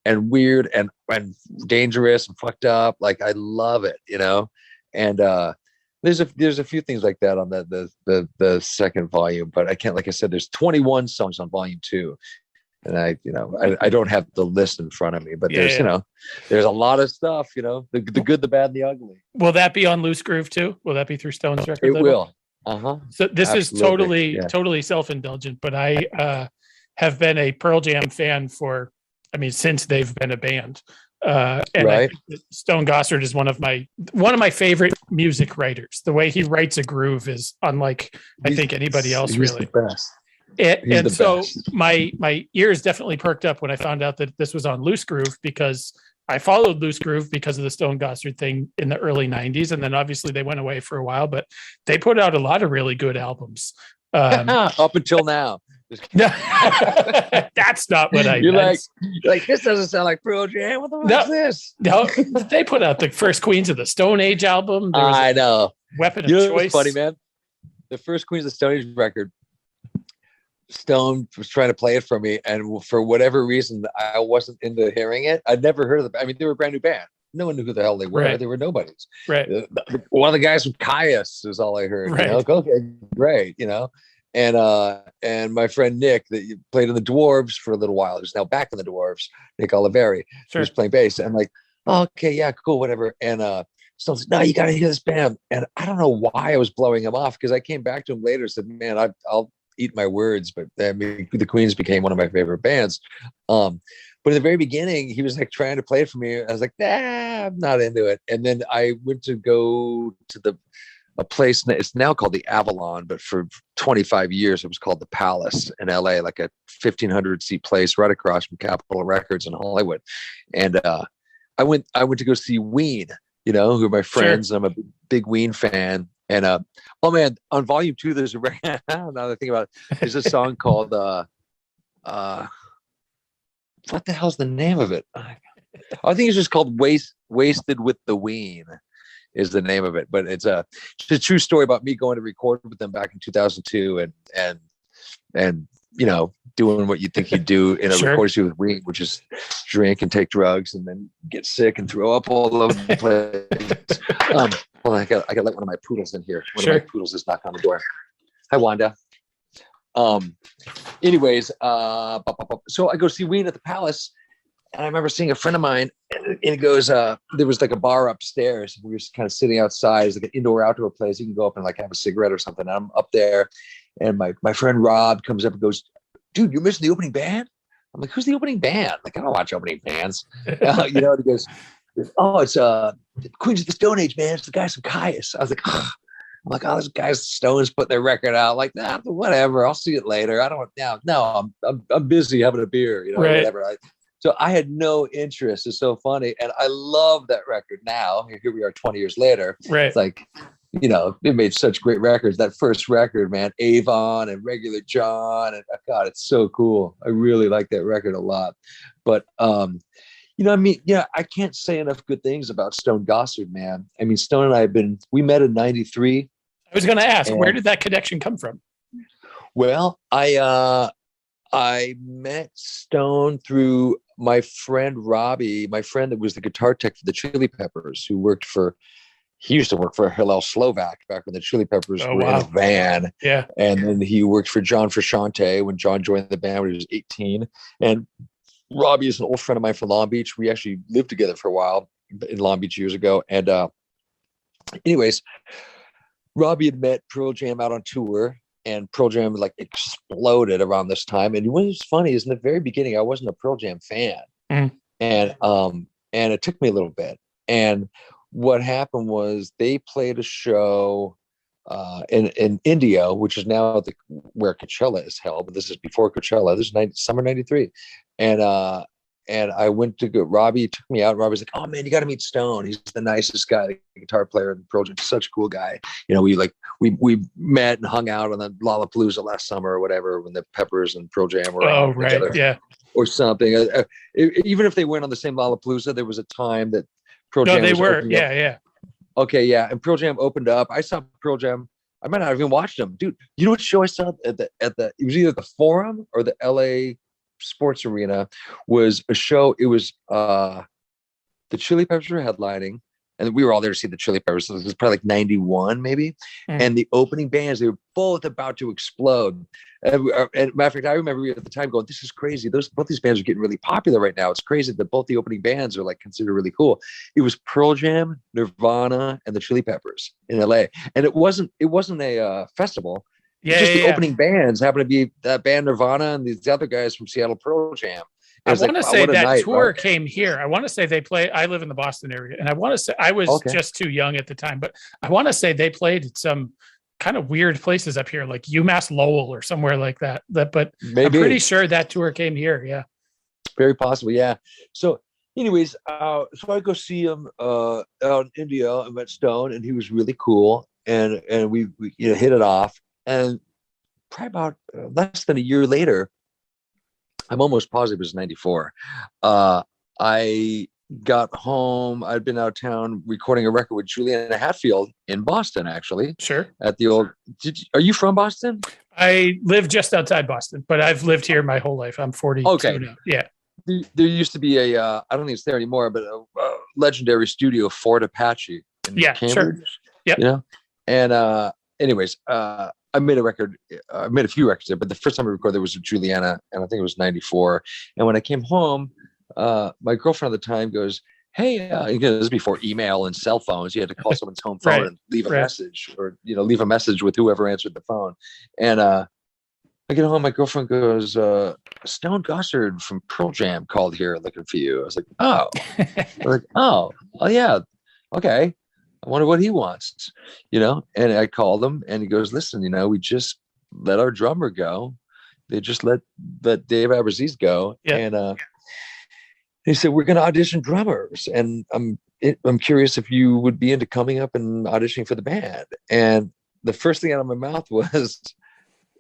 and weird and dangerous and fucked up. Like, I love it, you know. And there's a few things like that on the second volume, but I can't, like I said, there's 21 songs on volume 2. And I don't have the list in front of me, but there's a lot of stuff, you know, the good, the bad, and the ugly.
Will that be on Loosegroove too? Will that be through Stone's record?
It will.
So this Absolutely. Is totally self-indulgent, but I have been a Pearl Jam fan since they've been a band. And right. Stone Gossard is one of my favorite music writers. The way he writes a groove is unlike I think anybody else. He's really the best. And so best. my ears definitely perked up when I found out that this was on Loosegroove, because I followed Loosegroove because of the Stone Gossard thing in the early 90s. And then obviously they went away for a while, but they put out a lot of really good albums.
Up until now.
That's not what
You're meant. Like, this doesn't sound like Pearl Jam. What the fuck is this?
No, they put out the first Queens of the Stone Age album.
I know.
Weapon of Choice. It's
funny, man. The first Queens of the Stone Age record, Stone was trying to play it for me, and for whatever reason, I wasn't into hearing it. I'd never heard of them. I mean, they were a brand new band. No one knew who the hell they were. Right. They were nobodies.
Right.
One of the guys from Caius is all I heard.
Right.
You know? Okay, great. You know, and my friend Nick, that played in the Dwarves for a little while, who's now back in the Dwarves, Nick Oliveri, who's playing bass. And I'm like, oh, okay, yeah, cool, whatever. And Stone's like, no, you got to hear this band. And I don't know why I was blowing him off, because I came back to him later and said, man, I'll eat my words, but I mean, the Queens became one of my favorite bands. But in the very beginning, he was like trying to play it for me. I was like, nah, I'm not into it. And then I went to go to a place, it's now called the Avalon, but for 25 years, it was called the Palace in LA, like a 1,500 seat place right across from Capitol Records in Hollywood. And I went to go see Ween, you know, who are my friends. Sure. I'm a big Ween fan. And oh man, on volume 2, there's a record. Now that I think about it, there's a song called what the hell's the name of it? I think it's just called Wasted with the Ween is the name of it. But it's a true story about me going to record with them back in 2002 and you know, doing what you think you do in a recording studio with Ween, which is drink and take drugs and then get sick and throw up all over the place. Well, I got to let one of my poodles in here. One of my poodles is knocking on the door. Hi, Wanda. Anyways, so I go see Ween at the Palace, and I remember seeing a friend of mine, and he goes, there was like a bar upstairs. We were just kind of sitting outside. It's like an indoor-outdoor place. You can go up and like have a cigarette or something. And I'm up there, and my friend Rob comes up and goes, dude, you're missing the opening band? I'm like, who's the opening band? Like, I don't watch opening bands. You know, and he goes, oh, it's Queens of the Stone Age, man. It's the guys from Caius. I was like, ugh. I'm like, oh, those guys, Stones put their record out. Like, nah, whatever. I'll see it later. I don't now. No, I'm busy having a beer, you know, whatever. So I had no interest. It's so funny, and I love that record now. Here we are, 20 years later. Right. It's like, you know, it made such great records. That first record, man, Avon and Regular John, and God, it's so cool. I really like that record a lot. But you know, I mean, yeah, I can't say enough good things about Stone Gossard, man. I mean, Stone and I we met in '93.
I was going to ask, where did that connection come from?
Well, I met Stone through my friend Robbie, my friend that was the guitar tech for the Chili Peppers, who worked for he used to work for Hillel Slovak back when the Chili Peppers were in a van.
Yeah.
And then he worked for John Frusciante when John joined the band when he was 18. And Robbie is an old friend of mine from Long Beach. We actually lived together for a while in Long Beach years ago. And anyways, Robbie had met Pearl Jam out on tour, and Pearl Jam like exploded around this time. And what was funny is in the very beginning, I wasn't a Pearl Jam fan. And it took me a little bit. And what happened was they played a show in India, which is now where Coachella is held, but this is before Coachella. This is summer '93, and I went to go. Robbie took me out. Robbie's like, "Oh man, you got to meet Stone. He's the nicest guy, the guitar player in Pearl Jam. Such a cool guy." You know, we met and hung out on the Lollapalooza last summer or whatever when the Peppers and Pearl Jam were together, or something. Even if they weren't on the same Lollapalooza, there was a time that Pearl Jam
they
was
were. Yeah.
Okay, yeah. And Pearl Jam opened up. I saw Pearl Jam. I might not have even watched them. Dude, you know what show I saw at the it was either the Forum or the LA Sports Arena, was a show. It was the Chili Peppers were headlining, and we were all there to see the Chili Peppers. So it was probably like 91 maybe. And the opening bands, they were both about to explode. And matter of fact, I remember at the time going, "This is crazy. Both these bands are getting really popular right now. It's crazy that both the opening bands are like considered really cool." It was Pearl Jam, Nirvana, and the Chili Peppers in LA. And it wasn't a festival. The opening bands happened to be that band Nirvana and these other guys from Seattle, Pearl Jam.
I want to say that tour came here. I want to say they played. I live in the Boston area, and I want to say I was just too young at the time, but I want to say they played at some kind of weird places up here, like UMass Lowell or somewhere like that. But maybe. I'm pretty sure that tour came here. Yeah,
very possible. Yeah. So, anyways, so I go see him out in India. I met Stone, and he was really cool, and we hit it off. And probably about less than a year later, I'm almost positive it was 94. I got home. I'd been out of town recording a record with Juliana Hatfield in Boston, actually.
Sure.
At the old. Are you from Boston?
I live just outside Boston, but I've lived here my whole life. I'm 42 now. Yeah.
There used to be I don't think it's there anymore, but a legendary studio, Fort Apache in Cambridge. Sure.
Yeah.
You know, and anyways, I made a few records there, but the first time I recorded there was with Juliana, and I think it was 94. And when I came home, my girlfriend at the time goes, "Hey," this was before email and cell phones. You had to call someone's home phone and leave a message, or leave a message with whoever answered the phone. And I get home, my girlfriend goes, "Stone Gossard from Pearl Jam called here looking for you." I was like, "Oh," oh yeah, okay. I wonder what he wants, and I called him, and he goes, "Listen, we just let our drummer go. They just let Dave Aberzies go." Yeah. And he said, "We're going to audition drummers. And I'm curious if you would be into coming up and auditioning for the band." And the first thing out of my mouth was,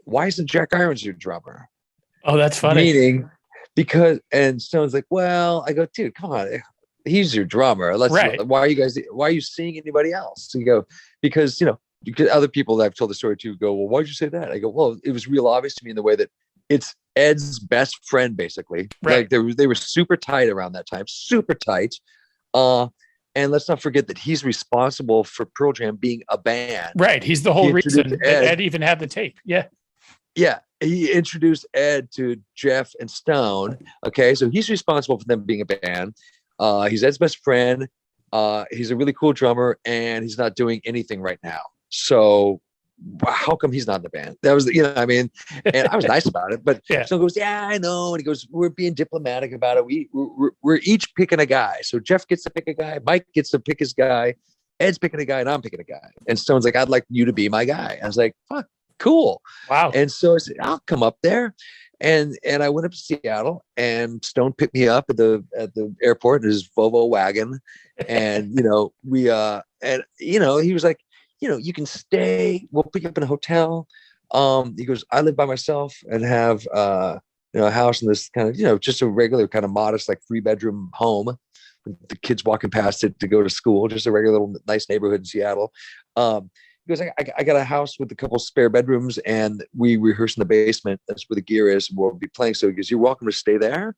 "Why isn't Jack Irons your drummer?"
Oh, that's funny.
Meaning, and Stone's like, "Well," I go, "Dude, come on. He's your drummer. Why are you seeing anybody else?" So you go, because other people that I've told the story to go, "Well, why'd you say that?" I go, "Well, it was real obvious to me in the way that it's Ed's best friend, basically. Right. Like they were super tight around that time, super tight. And let's not forget that he's responsible for Pearl Jam being a band. Right. He's the whole reason that Ed even had the tape. Yeah. Yeah. He introduced Ed to Jeff and Stone. Okay. So he's responsible for them being a band. He's Ed's best friend. He's a really cool drummer, and he's not doing anything right now. So how come he's not in the band? That was, and I was nice about it, but so he goes, "Yeah, I know." And he goes, "We're being diplomatic about it. We're each picking a guy. So Jeff gets to pick a guy. Mike gets to pick his guy. Ed's picking a guy, and I'm picking a guy." And Stone's like, "I'd like you to be my guy." I was like, "Fuck, cool." Wow. And so I said, "I'll come up there." And I went up to Seattle, and Stone picked me up at the airport in his Volvo wagon. And, he was like, "You can stay. We'll put you up in a hotel." He goes, "I live by myself and have, a house in this kind of, just a regular kind of modest, like 3-bedroom home with the kids walking past it to go to school, just a regular little nice neighborhood in Seattle." He goes, I got a house with a couple spare bedrooms, and we rehearse in the basement. That's where the gear is. We'll be playing. So he goes, "You're welcome to stay there."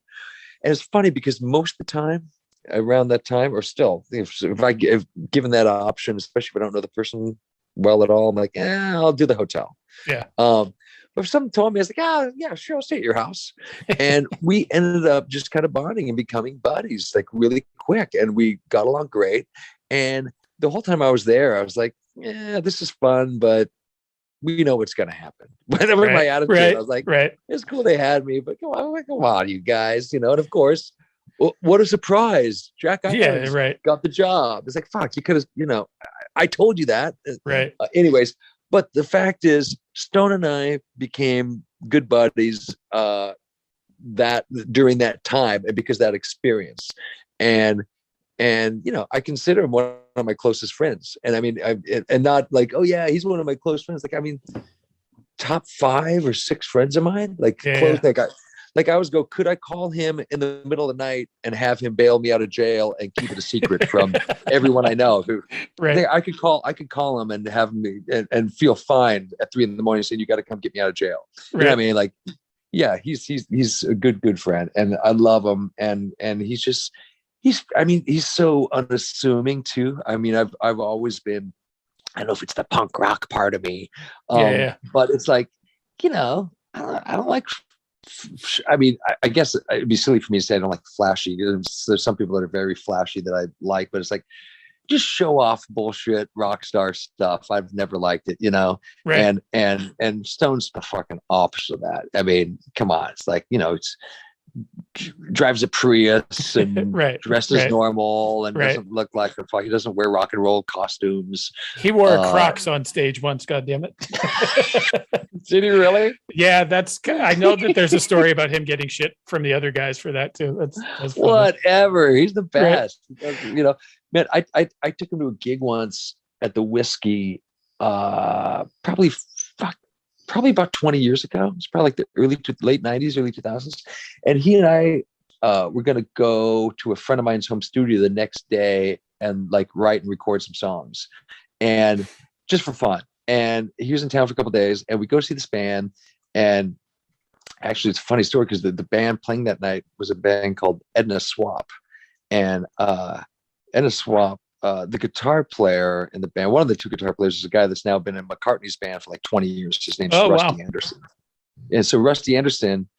And it's funny because most of the time around that time, or still, if given that option, especially if I don't know the person well at all, I'm like, I'll do the hotel.
Yeah.
But if someone told me, I was like, yeah, sure, I'll stay at your house. And we ended up just kind of bonding and becoming buddies like really quick. And we got along great. And the whole time I was there, I was like, yeah, this is fun, but we know what's going to happen. Whatever my attitude, I was like, it's cool they had me, but come on, you guys, And of course, what a surprise. Jack Irons got the job. It's like, fuck, you could have, I told you that.
Right.
Anyways, but the fact is, Stone and I became good buddies that during that time, and because of that experience, and I consider him one of my closest friends. And I mean, and not like, oh yeah, he's one of my close friends. Like, I mean, top 5 or 6 friends of mine, like close. Like I always go, could I call him in the middle of the night and have him bail me out of jail and keep it a secret from everyone I know? I could call him and have me and feel fine at 3 a.m. saying, you got to come get me out of jail. You know what I mean? Like, yeah, he's a good friend, and I love him. And he's so unassuming too. I mean, I've always been, I don't know if it's the punk rock part of me. But it's like, I don't like, I mean, I guess it'd be silly for me to say I don't like flashy. There's some people that are very flashy that I like, but it's like, just show off bullshit rock star stuff. I've never liked it, and Stone's the fucking opposite of that. I mean, come on. It's like, it's drives a Prius and dresses normal and doesn't look like a fuck. He doesn't wear rock and roll costumes.
He wore Crocs on stage once. God damn it!
Did he really?
Yeah, I know that there's a story about him getting shit from the other guys for that too. That's
whatever. He's the best. Man, I took him to a gig once at the Whiskey. Probably about 20 years ago. It's probably like the late 90s, early 2000s. And he and I were going to go to a friend of mine's home studio the next day and like write and record some songs, and just for fun. And he was in town for a couple of days, and we go see this band. And actually, it's a funny story because the band playing that night was a band called Edna Swap. And Edna Swap, the guitar player in the band, one of the 2 guitar players, is a guy that's now been in McCartney's band for like 20 years. His name's Rusty Anderson. And so Rusty Anderson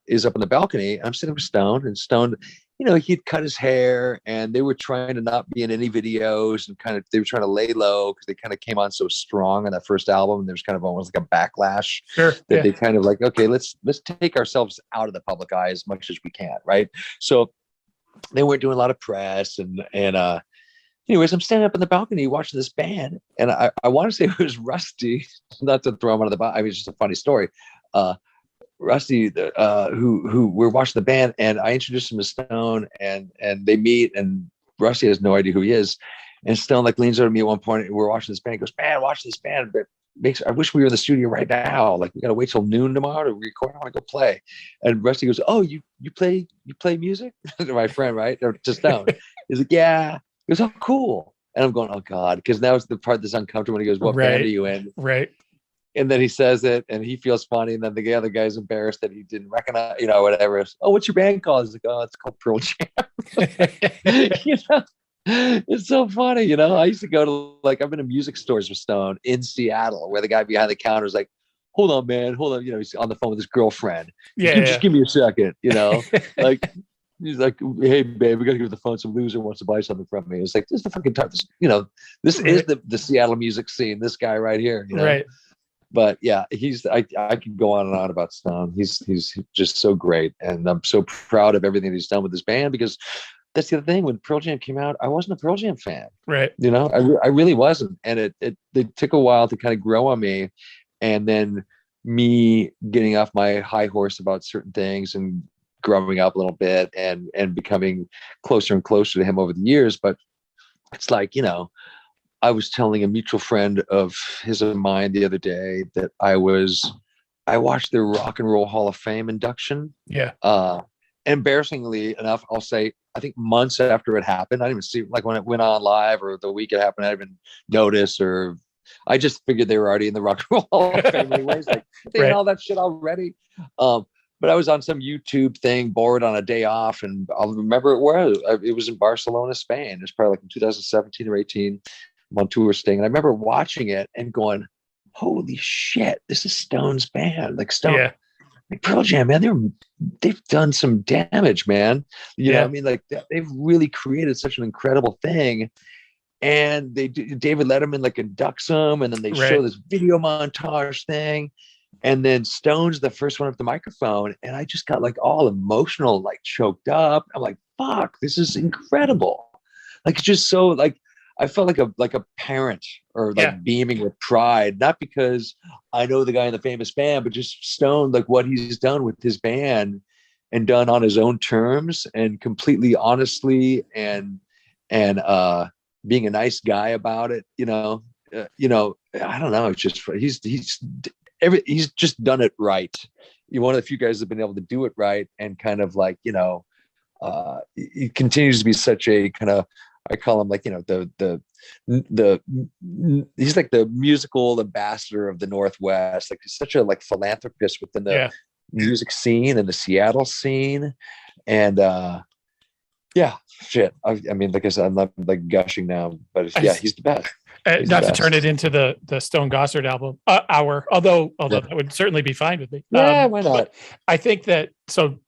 is up on the balcony. And I'm sitting with Stone, and Stone, he'd cut his hair, and they were trying to not be in any videos, and they were trying to lay low because they kind of came on so strong on that first album. And there's kind of almost like a backlash that they kind of like, okay, let's take ourselves out of the public eye as much as we can. Right. So they weren't doing a lot of press and anyways, I'm standing up on the balcony watching this band, and I want to say it was Rusty, not to throw him under the bus. I mean, it's just a funny story. Rusty, who we're watching the band, and I introduced him to Stone, and they meet, and Rusty has no idea who he is. And Stone like leans over to me at one point, and we're watching this band. He goes, man, watch this band. But I wish we were in the studio right now. Like, we got to wait till noon tomorrow to record. I want to go play. And Rusty goes, oh, you play music? To my friend, right? Or to Stone. He's like, yeah. He goes, oh, cool. And I'm going, oh, God. Because now it's the part that's uncomfortable when he goes, what band are you in?
Right.
And then he says it, and he feels funny. And then the other guy's embarrassed that he didn't recognize, whatever. Oh, what's your band called? He's like, oh, it's called Pearl Jam. It's so funny. I used to go to, like, I've been in music stores with Stone in Seattle, where the guy behind the counter is like, hold on, man, hold on. He's on the phone with his girlfriend. Just give me a second, like, he's like, hey, babe, we got to give the phone. Some loser wants to buy something from me. It's like, this is the fucking time. This is the Seattle music scene. This guy right here.
Right.
But yeah, I could go on and on about Stone. He's just so great. And I'm so proud of everything he's done with his band, because that's the other thing. When Pearl Jam came out, I wasn't a Pearl Jam fan.
Right.
I really wasn't. And it took a while to kind of grow on me. And then me getting off my high horse about certain things and growing up a little bit and becoming closer and closer to him over the years. But it's like, I was telling a mutual friend of his of mine the other day that I watched the Rock and Roll Hall of Fame induction.
Yeah.
Embarrassingly enough, I'll say, I think months after it happened, I didn't even see, like, when it went on live or the week it happened, I didn't even notice, or I just figured they were already in the Rock and Roll Hall of Fame anyways. Like, they had all that shit already. but I was on some YouTube thing, bored on a day off, and I'll remember where it was in Barcelona, Spain. It was probably like in 2017 or 18. I'm on tour staying, and I remember watching it and going, "Holy shit, this is Stone's band!" Like Stone,
Yeah.
like Pearl Jam, man. They've done some damage, man. You know, what I mean, like they've really created such an incredible thing. And David Letterman like inducts them, and then they show this video montage thing. And then Stone's the first one up the microphone, and I just got like all emotional, like choked up. I'm like, "Fuck, this is incredible!" Like it's just so like I felt like a parent, or like beaming with pride, not because I know the guy in the famous band, but just Stone, like what he's done with his band and done on his own terms and completely honestly and being a nice guy about it. I don't know. It's just he's just done it right. You're one of the few guys that have been able to do it right, and kind of like, he continues to be such a kind of, I call him like, he's like the musical ambassador of the Northwest. Like he's such a like philanthropist within the music scene and the Seattle scene. And shit. I mean, like I said, I'm not like gushing now, but he's the best.
Not to turn it into the Stone Gossard album hour, although that would certainly be fine with me.
Yeah, why not?
I think that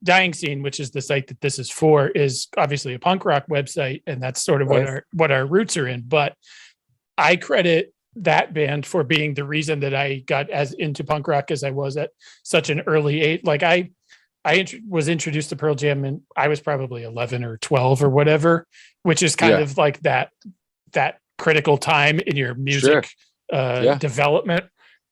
Dying Scene, which is the site that this is for, is obviously a punk rock website, and that's sort of what our roots are in. But I credit that band for being the reason that I got as into punk rock as I was at such an early age. Like I was introduced to Pearl Jam, and I was probably 11 or 12 or whatever, which is kind of like that critical time in your music development.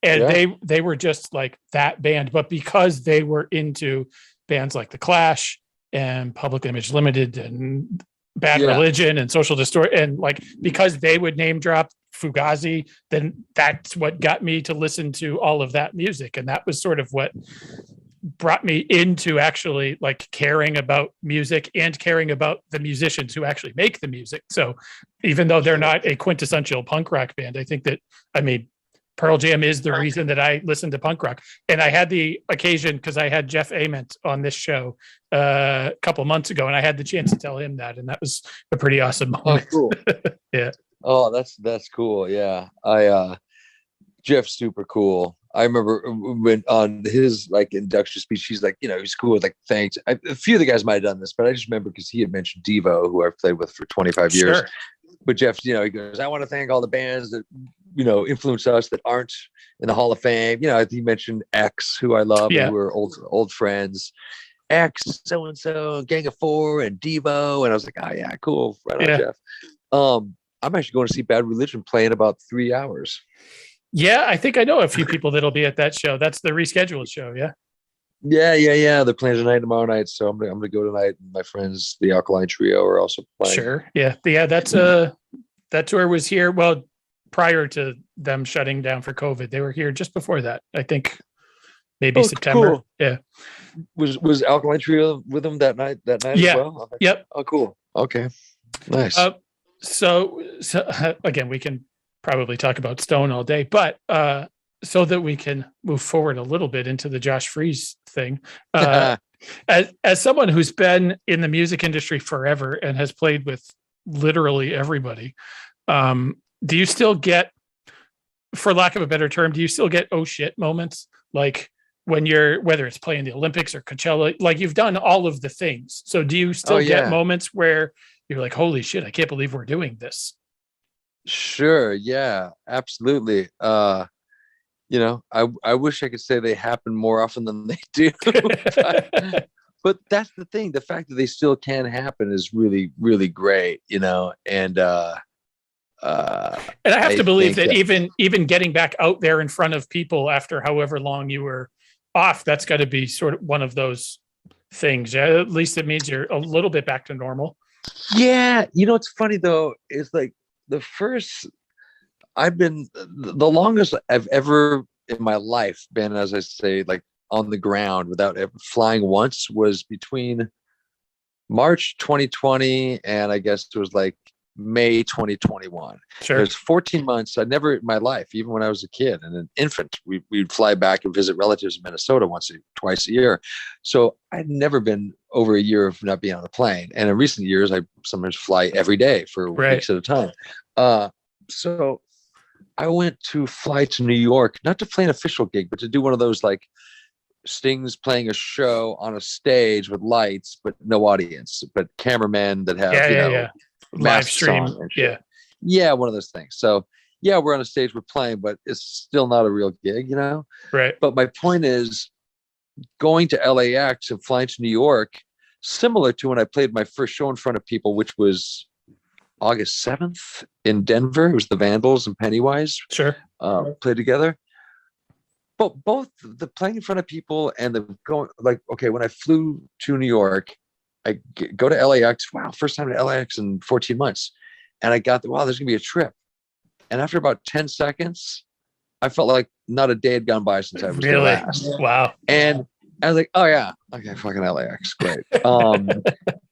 And they were just like that band, but because they were into bands like The Clash and Public Image Limited and Bad Religion and Social Distort, and like because they would name drop Fugazi, then that's what got me to listen to all of that music. And that was sort of what brought me into actually like caring about music and caring about the musicians who actually make the music. So even though they're not a quintessential punk rock band, I think that, Pearl Jam is the reason that I listened to punk rock. And I had the occasion, because I had Jeff Ament on this show a couple months ago, and I had the chance to tell him that, and that was a pretty awesome moment.
Oh, cool.
Yeah.
Oh, that's cool. Yeah. Jeff's super cool. I remember when on his like induction speech, he's like, he's cool with like thanks. A few of the guys might have done this, but I just remember because he had mentioned Devo, who I've played with for 25 years. But Jeff, he goes, "I want to thank all the bands that influenced us that aren't in the Hall of Fame." He mentioned X, who I love, and we're old friends. X, so and so, Gang of Four, and Devo, and I was like, "Oh yeah, cool, right on, Jeff." I'm actually going to see Bad Religion play in about 3 hours.
Yeah, I think I know a few people that'll be at that show. That's the rescheduled show, yeah?
Yeah. They're playing tonight, tomorrow night, so I'm gonna go tonight. My friends, the Alkaline Trio, are also playing.
Sure, yeah. That's that tour was here. Well, prior to them shutting down for COVID, they were here just before that. I think maybe September. Cool. Yeah.
Was Alkaline Trio with them that night as well?
Yep.
Oh, cool. Okay, nice.
So again, we can probably talk about Stone all day, but so that we can move forward a little bit into the Josh Freese thing. As someone who's been in the music industry forever and has played with literally everybody, do you still get, for lack of a better term, do you still get oh shit moments? Like when you're, whether it's playing the Olympics or Coachella, like you've done all of the things. So do you still get moments where you're like, holy shit, I can't believe we're doing this?
Sure. Yeah, absolutely. I wish I could say they happen more often than they do. But that's the thing. The fact that they still can happen is really, really great, and I
have to believe that even getting back out there in front of people after however long you were off, that's got to be sort of one of those things. Yeah, at least it means you're a little bit back to normal.
Yeah. It's funny though, it's like I've been the longest I've ever in my life been, as I say, like on the ground without ever flying once, was between March 2020 and I guess it was like May 2021.
Sure.
There's 14 months. I never in my life, even when I was a kid and an infant, we'd fly back and visit relatives in Minnesota twice a year. So I'd never been over a year of not being on a plane. And in recent years, I sometimes fly every day for weeks at a time. So I went to fly to New York, not to play an official gig, but to do one of those like Sting's playing a show on a stage with lights, but no audience, but cameramen that have,
live stream.
Yeah. One of those things. So yeah, we're on a stage, we're playing, but it's still not a real gig,
Right.
But my point is going to LAX and flying to New York, similar to when I played my first show in front of people, which was August 7th in Denver. It was the Vandals and Pennywise.
Sure.
Played together. But both the playing in front of people and the going, like, okay, when I flew to New York, I go to LAX. Wow, first time to LAX in 14 months. And I got, wow, there's going to be a trip. And after about 10 seconds, I felt like not a day had gone by since I was there last.
Wow.
And I was like, oh, yeah, okay, fucking LAX, great.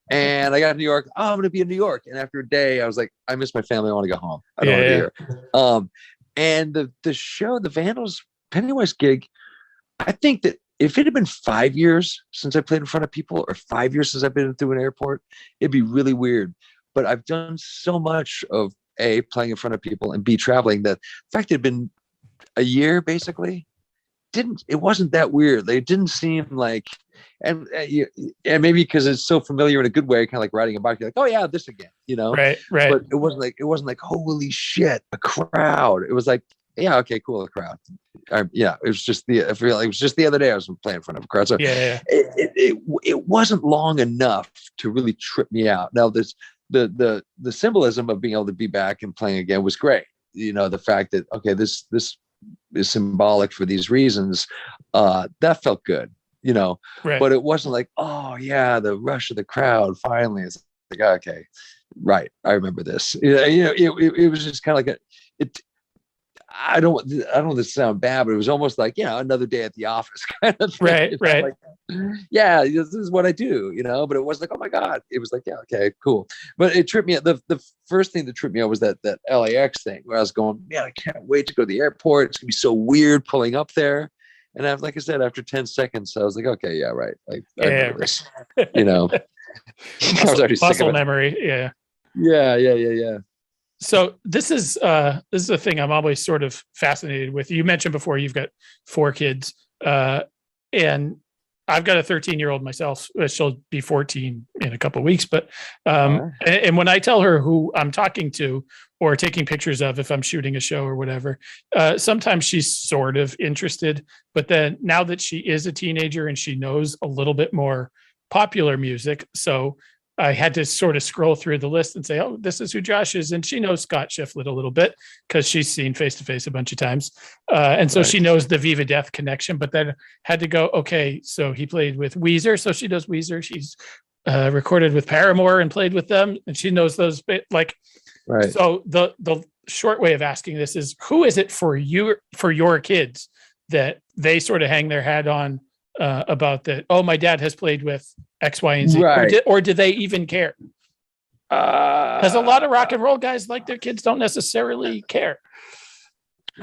And I got to New York. Oh, I'm going to be in New York. And after a day, I was like, I miss my family. I want to go home. I don't want to be here. And the show, the Vandals Pennywise gig, I think that if it had been 5 years since I played in front of people or 5 years since I've been through an airport, it'd be really weird. But I've done so much of A, playing in front of people, and B, traveling, that the fact it had been a year basically, it wasn't that weird. It didn't seem like, and maybe because it's so familiar in a good way, kind of like riding a bike, you're like, oh yeah, this again,
Right.
But it wasn't like holy shit, a crowd. It was like, yeah, okay, cool, a crowd. It was just the other day I was playing in front of a crowd. So it wasn't long enough to really trip me out. Now the symbolism of being able to be back and playing again was great. The fact that, okay, this is symbolic for these reasons, that felt good,
Right.
But it wasn't like, oh yeah, the rush of the crowd finally. It's like, okay, right, I remember this. It was just kind of like I don't want this to sound bad, but it was almost like, another day at the office kind of thing.
Right.
Like, yeah, this is what I do, but it wasn't like, oh my God. It was like, yeah, okay, cool. But it tripped me out. The first thing that tripped me out was that LAX thing where I was going, man, I can't wait to go to the airport. It's gonna be so weird pulling up there. And like I said, after 10 seconds, I was like, okay, yeah, right. Like, I remember this, I was already sick of it.
Memory. Yeah.
Yeah.
So this is a thing I'm always sort of fascinated with. You mentioned before you've got 4 kids, and I've got a 13-year-old myself. She'll be 14 in a couple of weeks. But and when I tell her who I'm talking to or taking pictures of, if I'm shooting a show or whatever, sometimes she's sort of interested. But then now that she is a teenager and she knows a little bit more popular music, so I had to sort of scroll through the list and say, oh, this is who Josh is. And she knows Scott Shiflett a little bit because she's seen Face to Face a bunch of times. And so she knows the Viva Death connection, but then had to go, okay, so he played with Weezer. So she knows Weezer. She's recorded with Paramore and played with them. And she knows those, right. So the short way of asking this is, who is it for your kids that they sort of hang their hat on about that? Oh, my dad has played with X, Y, and Z, right. or do they even care? Because a lot of rock and roll guys, like, their kids don't necessarily care.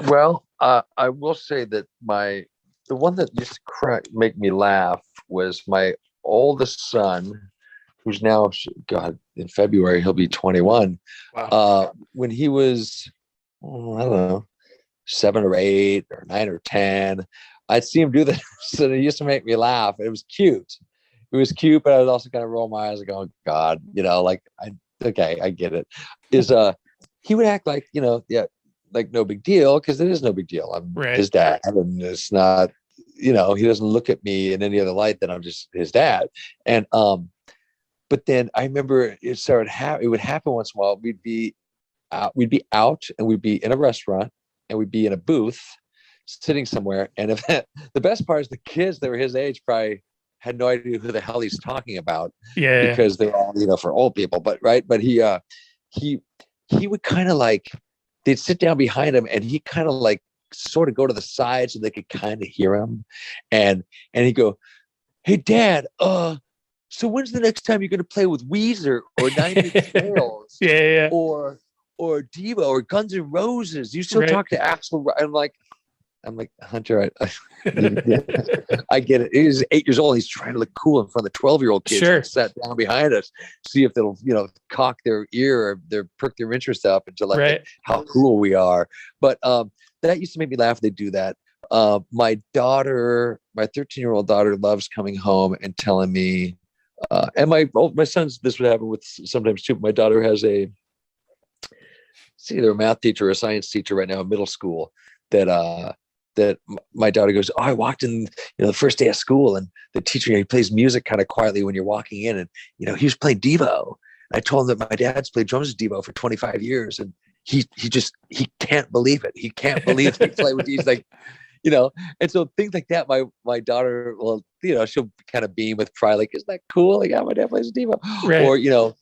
Well, I will say that the one that used to make me laugh was my oldest son, who's now, God, in February he'll be 21. Wow. When he was, I don't know, 7 or 8 or 9 or 10. I'd see him do this, and it used to make me laugh. It was cute. But I would also kind of roll my eyes and go, God, like, I get it. He would act like, like no big deal, because it is no big deal. I'm his dad, and it's not, he doesn't look at me in any other light than I'm just his dad. And but then I remember it would happen once in a while. We'd be out and we'd be in a restaurant and we'd be in a booth sitting somewhere, and the best part is the kids that were his age probably had no idea who the hell he's talking about, because they're all for old people, but he would kind of like, they'd sit down behind him and he kind of like sort of go to the side so they could kind of hear him, and he'd go, hey Dad, so when's the next time you're going to play with Weezer or Nine Inch Nails
yeah.
or Devo or Guns N' Roses? You still talk to Axl? I'm like, Hunter, I get it. He's 8 years old. He's trying to look cool in front of the 12-year-old kids that sat down behind us, see if they'll, cock their ear or perk their interest up into like how cool we are. But that used to make me laugh. They do that. My 13-year-old daughter loves coming home and telling me, and my sons, this would happen with sometimes too. My daughter has it's either a math teacher or a science teacher right now in middle school that my daughter goes, I walked in, the first day of school, and the teacher, he plays music kind of quietly when you're walking in, and he was playing Devo. I told him that my dad's played drums with Devo for 25 years, and he can't believe it. He can't believe he played with. He's like, and so things like that. My daughter, well, she'll kind of beam with pride, like, isn't that cool? Like, yeah, my dad plays Devo, or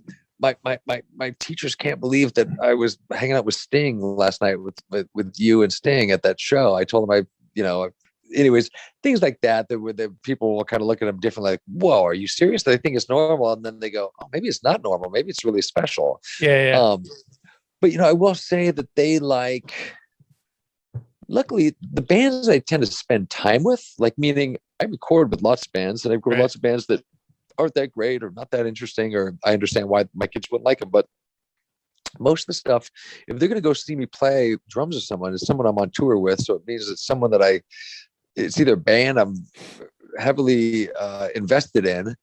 my teachers can't believe that I was hanging out with Sting last night with you and Sting at that show. I told them anyways, things like that where the people will kind of look at them differently, like, whoa, are you serious? They think it's normal. And then they go, oh, maybe it's not normal. Maybe it's really special.
Yeah.
But, I will say that they luckily the bands I tend to spend time with, like, meaning I record with lots of bands, and I record lots of bands that aren't that great or not that interesting, or I understand why my kids wouldn't like them. But most of the stuff, if they're going to go see me play drums with someone, it's someone I'm on tour with. So it means it's someone that it's either a band I'm heavily invested in,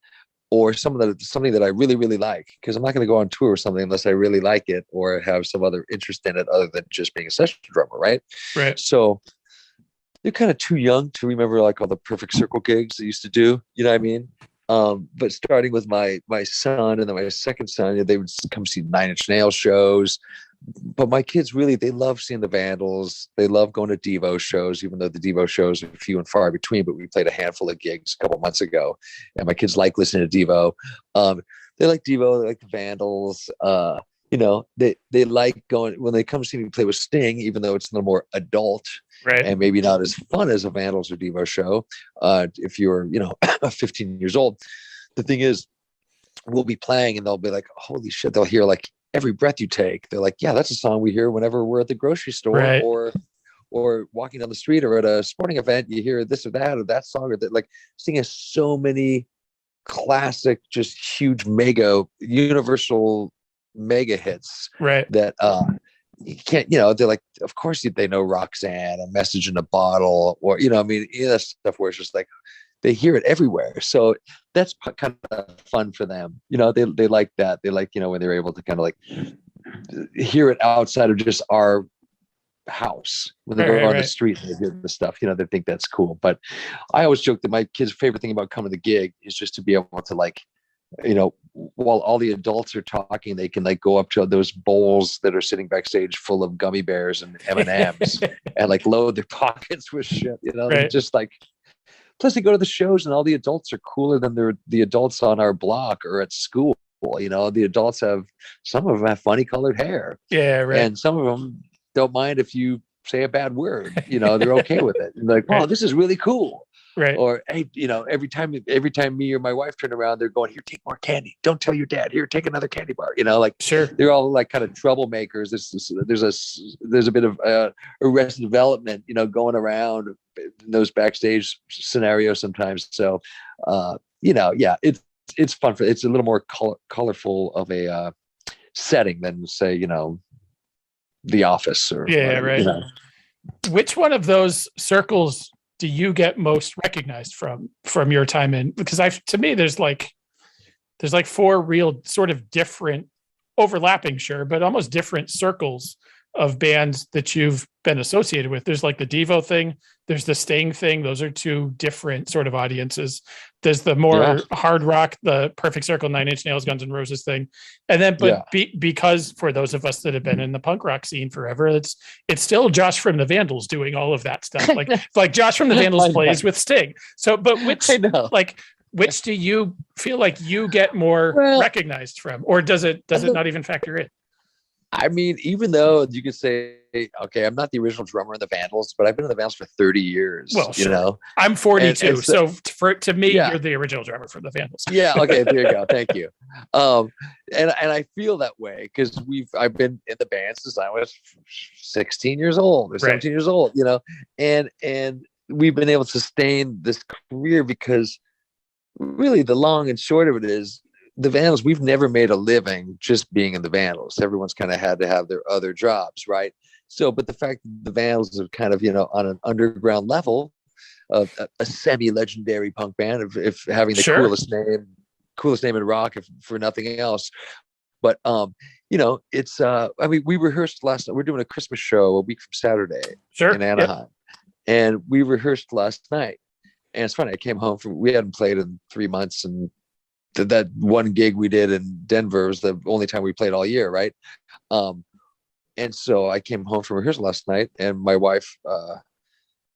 or something that I really, really like. Because I'm not going to go on tour with something unless I really like it or have some other interest in it other than just being a session drummer, right? So they're kind of too young to remember like all the Perfect Circle gigs they used to do. You know what I mean? But starting with my son and then my second son, they would come see Nine Inch Nails shows. But my kids really, they love seeing the Vandals. They love going to Devo shows, even though the Devo shows are few and far between. But we played a handful of gigs a couple months ago, and my kids like listening to Devo. They like Devo. They like the Vandals. They like going when they come see me play with Sting, even though it's a little more adult. And maybe not as fun as a Vandals or Devo show. If you're, 15 years old, the thing is, we'll be playing and they'll be like, holy shit, they'll hear like every breath you take. They're like, yeah, that's a song we hear whenever we're at the grocery store or walking down the street or at a sporting event. You hear this or that song or that. Like, Sting has so many classic, just huge universal mega hits that you can't, they're like, of course they know Roxanne, A Message in a Bottle, or, that stuff where it's just like, they hear it everywhere. So that's kind of fun for them. They like that. They like, when they're able to kind of like hear it outside of just our house. When they go on the street and they hear the stuff, they think that's cool. But I always joke that my kids' favorite thing about coming to the gig is just to be able to like, while all the adults are talking, they can like go up to those bowls that are sitting backstage full of gummy bears and M&Ms and like load their pockets with shit, just like, plus they go to the shows and all the adults are cooler than the adults on our block or at school. The adults some of them have funny colored hair. And some of them don't mind if you say a bad word, they're okay with it. And like, wow, this is really cool. Or, hey, every time me or my wife turn around, they're going, here, take more candy. Don't tell your dad. Here, take another candy bar. They're all like kind of troublemakers. There's a bit of Arrested Development, going around in those backstage scenarios sometimes. So, it's fun it's a little more colorful of a setting than say, The Office or whatever,
Which one of those circles do you get most recognized from your time in? Because to me, there's like four real sort of different overlapping, sure, but almost different circles of bands that you've been associated with. There's like the Devo thing. There's the Sting thing. Those are two different sort of audiences. There's the more hard rock, the Perfect Circle, Nine Inch Nails, Guns N' Roses thing. And then, because for those of us that have been in the punk rock scene forever, it's still Josh from the Vandals doing all of that stuff. Like Josh from the Vandals plays with Sting. So, but which do you feel like you get more recognized from, or does it not even factor in?
I mean, even though you could say, okay, I'm not the original drummer in the Vandals, but I've been in the Vandals for 30 years,
Well, sure. I'm 42.
And
So to me,
yeah,
you're the original drummer for the Vandals.
yeah. Okay. There you go. Thank you. And I feel that way because I've been in the band since I was 16 years old or 17 years old, and we've been able to sustain this career because really the long and short of it is the Vandals, we've never made a living just being in the Vandals. Everyone's kind of had to have their other jobs, right? So, but the fact that the Vandals are kind of, on an underground level, a semi-legendary punk band, if having the coolest name in rock, if for nothing else. But it's I mean, we rehearsed last night. We're doing a Christmas show a week from Saturday in Anaheim, and we rehearsed last night. And it's funny, I came home we hadn't played in 3 months, and that one gig we did in Denver was the only time we played all year, right? And so I came home from rehearsal last night, and my wife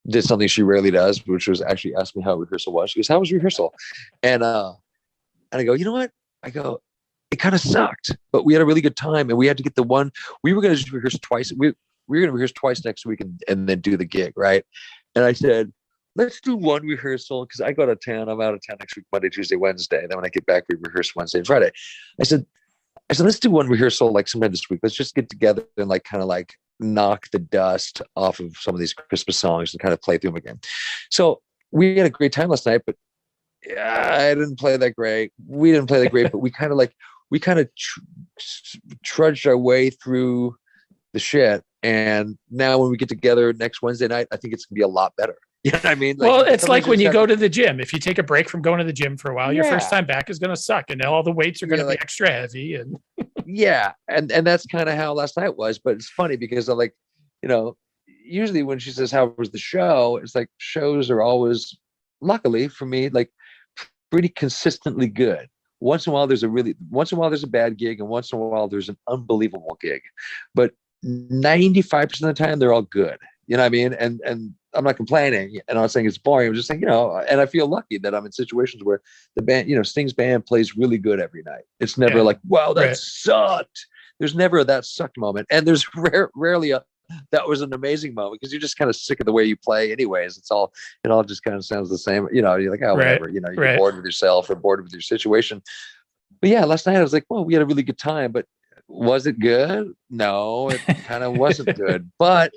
did something she rarely does, which was actually ask me how rehearsal was. She goes, "How was rehearsal?" And I go, "You know what?" I go, "It kind of sucked, but we had a really good time, and we had to get the one. We were going to just rehearse twice. We were going to rehearse twice next week, and then do the gig, right?" And I said, "Let's do one rehearsal because I go to town. I'm out of town next week, Monday, Tuesday, Wednesday. Then when I get back, we rehearse Wednesday and Friday." I said, "Let's do one rehearsal like sometime this week. Let's just get together and kind of knock the dust off of some of these Christmas songs and kind of play through them again." So we had a great time last night, but I didn't play that great. We didn't play that great, but we kind of trudged our way through the shit. And now when we get together next Wednesday night, I think it's gonna be a lot better. You know what I mean?
Well, it's like when you go to the gym. If you take a break from going to the gym for a while, your first time back is going to suck, and all the weights are going to be extra heavy. And
and that's kind of how last night was. But it's funny because I'm usually when she says how was the show, it's like shows are always, luckily for me, pretty consistently good. Once in a while there's a bad gig, and once in a while there's an unbelievable gig, but 95% of the time they're all good. You know what I mean? And I'm not complaining, and I'm not saying it's boring. I'm just saying, and I feel lucky that I'm in situations where the band, Sting's band plays really good every night. It's never like, wow, that sucked. There's never a that sucked moment. And there's rarely that was an amazing moment, because you're just kind of sick of the way you play anyways. It all just kind of sounds the same. You're like, oh, whatever, you get bored with yourself or bored with your situation. But yeah, last night I was like, well, we had a really good time, but was it good? No, it kind of wasn't good. But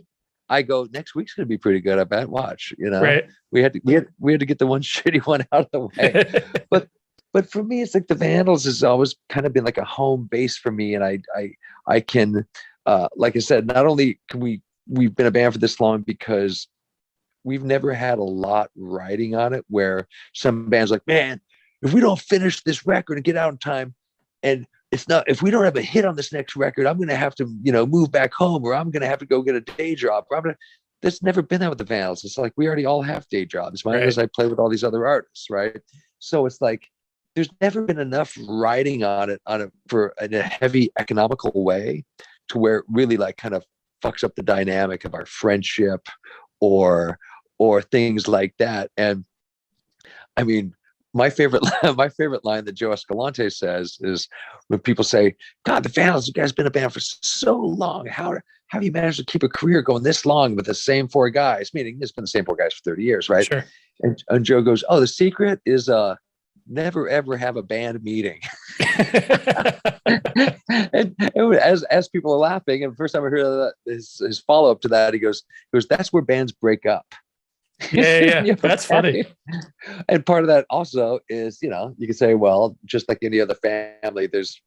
I go, next week's going to be pretty good. I bet. Watch, we had to get the one shitty one out of the way. But for me, it's like the Vandals has always kind of been like a home base for me. And I can, like I said, not only can we've been a band for this long because we've never had a lot riding on it, where some bands like, man, if we don't finish this record and get out in time, and if we don't have a hit on this next record, I'm going to have to, move back home, or I'm going to have to go get a day job. There's never been that with the Vandals. It's like, we already all have day jobs. Mine is I play with all these other artists. Right. So it's like, there's never been enough riding on it in a heavy economical way to where it really kind of fucks up the dynamic of our friendship or things like that. And I mean, my favorite line that Joe Escalante says is when people say, God, the Vandals, you guys been a band for so long. How have you managed to keep a career going this long with the same four guys? Meaning it's been the same four guys for 30 years, right? Sure. And Joe goes, oh, the secret is never ever have a band meeting. and as people are laughing, and the first time I heard that, his follow-up to that, he goes, that's where bands break up.
Yeah. That's funny.
And part of that also is, you can say, well, just like any other family, there's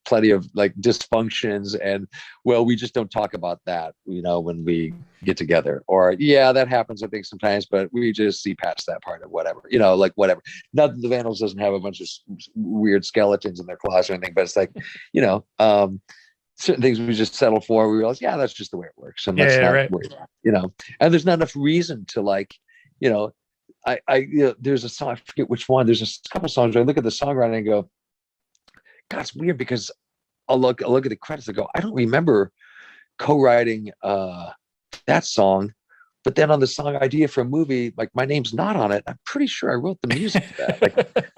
plenty of dysfunctions, and well, we just don't talk about that, when we get together, or that happens, I think, sometimes, but we just see past that part of whatever, whatever. Not that the Vandals doesn't have a bunch of weird skeletons in their closet or anything, but it's like, certain things we just settle for. We realize, that's just the way it works, and that's not worry, and there's not enough reason to there's a song, I forget which one. There's a couple songs where I look at the songwriting and go, God, it's weird, because I'll look at the credits and go, I don't remember co-writing that song, but then on the song idea for a movie, my name's not on it. I'm pretty sure I wrote the music to that.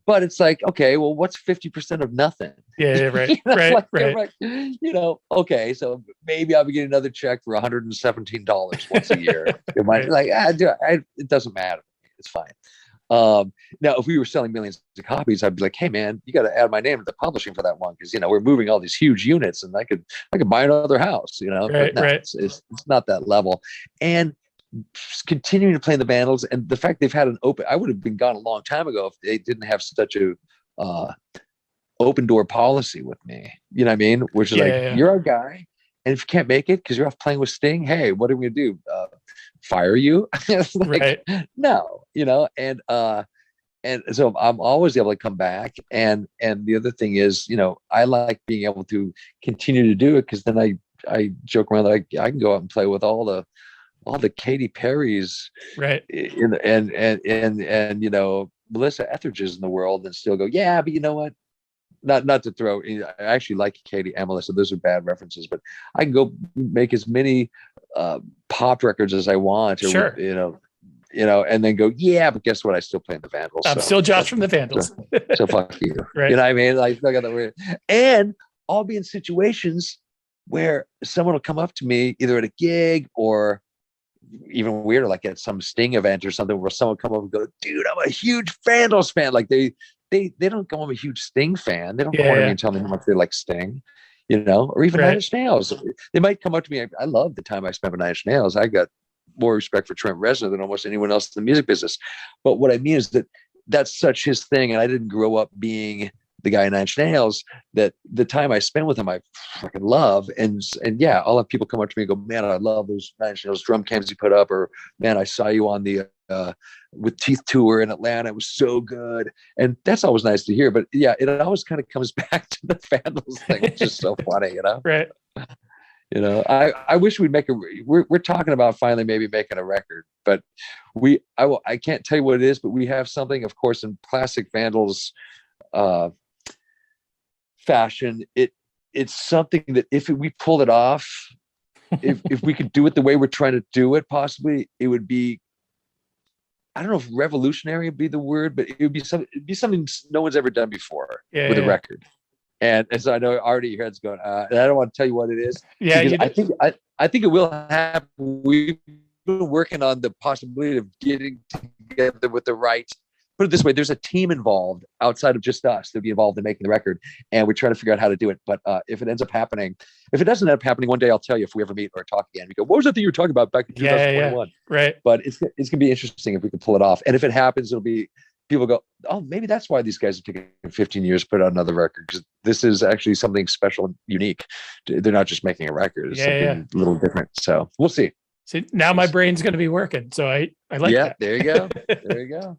but it's like, okay, well, what's 50% of nothing?
Yeah, right,
Like,
right.
okay, so maybe I'll be getting another check for $117 once a year. It might
Right.
like, it doesn't matter. It's fine. Now, if we were selling millions of copies, I'd be like, hey man, you got to add my name to the publishing for that one, because we're moving all these huge units, and I could buy another house, but
Right,
no,
right.
it's not that level. And continuing to play in the Vandals, and the fact they've had an open, I would have been gone a long time ago if they didn't have such a open door policy with me. You know what I mean? Which is
Yeah,
like,
yeah.
you're our guy, and if you can't make it because you're off playing with Sting, hey, what are we gonna do? Fire you? It's like,
Right.
no, and so I'm always able to come back. And the other thing is, I like being able to continue to do it, because then I joke around that I can go out and play with all the Katy Perry's
Right.
and Melissa Etheridge's in the world, and still go, yeah, but you know what? Not to throw. I actually like Katy and Melissa. Those are bad references, but I can go make as many pop records as I want, or
Sure.
and then go, yeah, but guess what? I still play in the Vandals.
I'm still Josh from the Vandals.
So fuck you.
Right.
You know what I mean? Like, I got that weird. And I'll be in situations where someone will come up to me either at a gig, or even weirder, like at some Sting event or something, where someone come up and go, dude, I'm a huge Vandals fan. Like they don't go, I'm a huge Sting fan. They don't
Yeah,
corner me
yeah.
and tell me how much they like Sting, or even
Right.
Nine Inch Nails. They might come up to me. I love the time I spent with Nine Inch Nails. I got more respect for Trent Reznor than almost anyone else in the music business. But what I mean is that that's such his thing, and I didn't grow up being the guy in Nine Inch Nails, that the time I spend with him, I fucking love. And yeah, I'll have people come up to me and go, man, I love those Nine Inch Nails drum cams you put up, or man, I saw you on the with Teeth tour in Atlanta. It was so good. And that's always nice to hear. But yeah, it always kind of comes back to the Vandals thing, which is so funny,
Right.
I wish we'd we're talking about finally maybe making a record, but I can't tell you what it is, but we have something, of course, in classic Vandals fashion. It's something that if we pulled it off, if we could do it the way we're trying to do it, possibly it would be, I don't know if revolutionary would be the word, but it'd be something no one's ever done before with a record. And so I know already your head's going, and I don't want to tell you what it is.
Yeah,
I think it will happen. We've been working on the possibility of getting together with the right. Put it this way: there's a team involved outside of just us that'd be involved in making the record, and we're trying to figure out how to do it. But if it ends up happening, if it doesn't end up happening, one day I'll tell you if we ever meet or talk again. We go, what was that thing you were talking about back in 2021?
Yeah. Right.
But it's gonna be interesting if we can pull it off. And if it happens, it'll be. People go, oh, maybe that's why these guys have taken 15 years to put out another record, because this is actually something special and unique. They're not just making a record. It's something a little different. So we'll see.
See, now my brain's going to be working. So I like that.
There you go. There you go.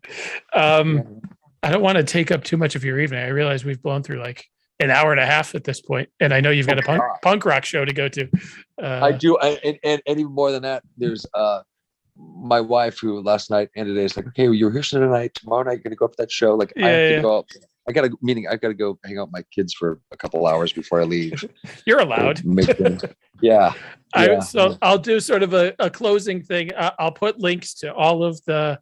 I don't want to take up too much of your evening. I realize we've blown through like an hour and a half at this point, and I know you've got a punk rock show to go to.
I do. And even more than that, there's my wife, who last night and today is like, okay, well, you're here tonight. Tomorrow night, you're gonna go up to that show. Like, I have to go up. I got a meeting. I got to go hang out with my kids for a couple hours before I leave.
You're allowed.
Yeah.
So I'll do sort of a closing thing. I'll put links to all of the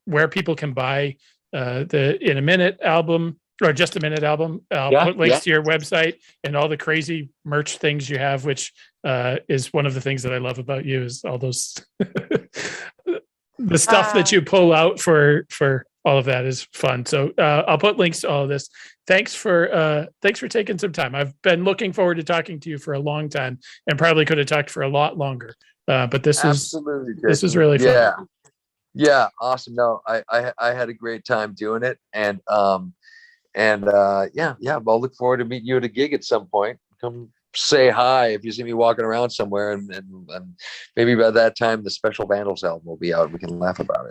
where people can buy the In a Minute album, or Just a Minute album. I'll put links to your website and all the crazy merch things you have, which is one of the things that I love about you, is all those the stuff that you pull out for all of that is fun. So I'll put links to all of this. Thanks for taking some time. I've been looking forward to talking to you for a long time, and probably could have talked for a lot longer. But this is really fun.
Yeah. Awesome. No, I had a great time doing it. And I'll look forward to meeting you at a gig at some point. Come say hi if you see me walking around somewhere, and maybe by that time the special Vandals album will be out. We can laugh about it.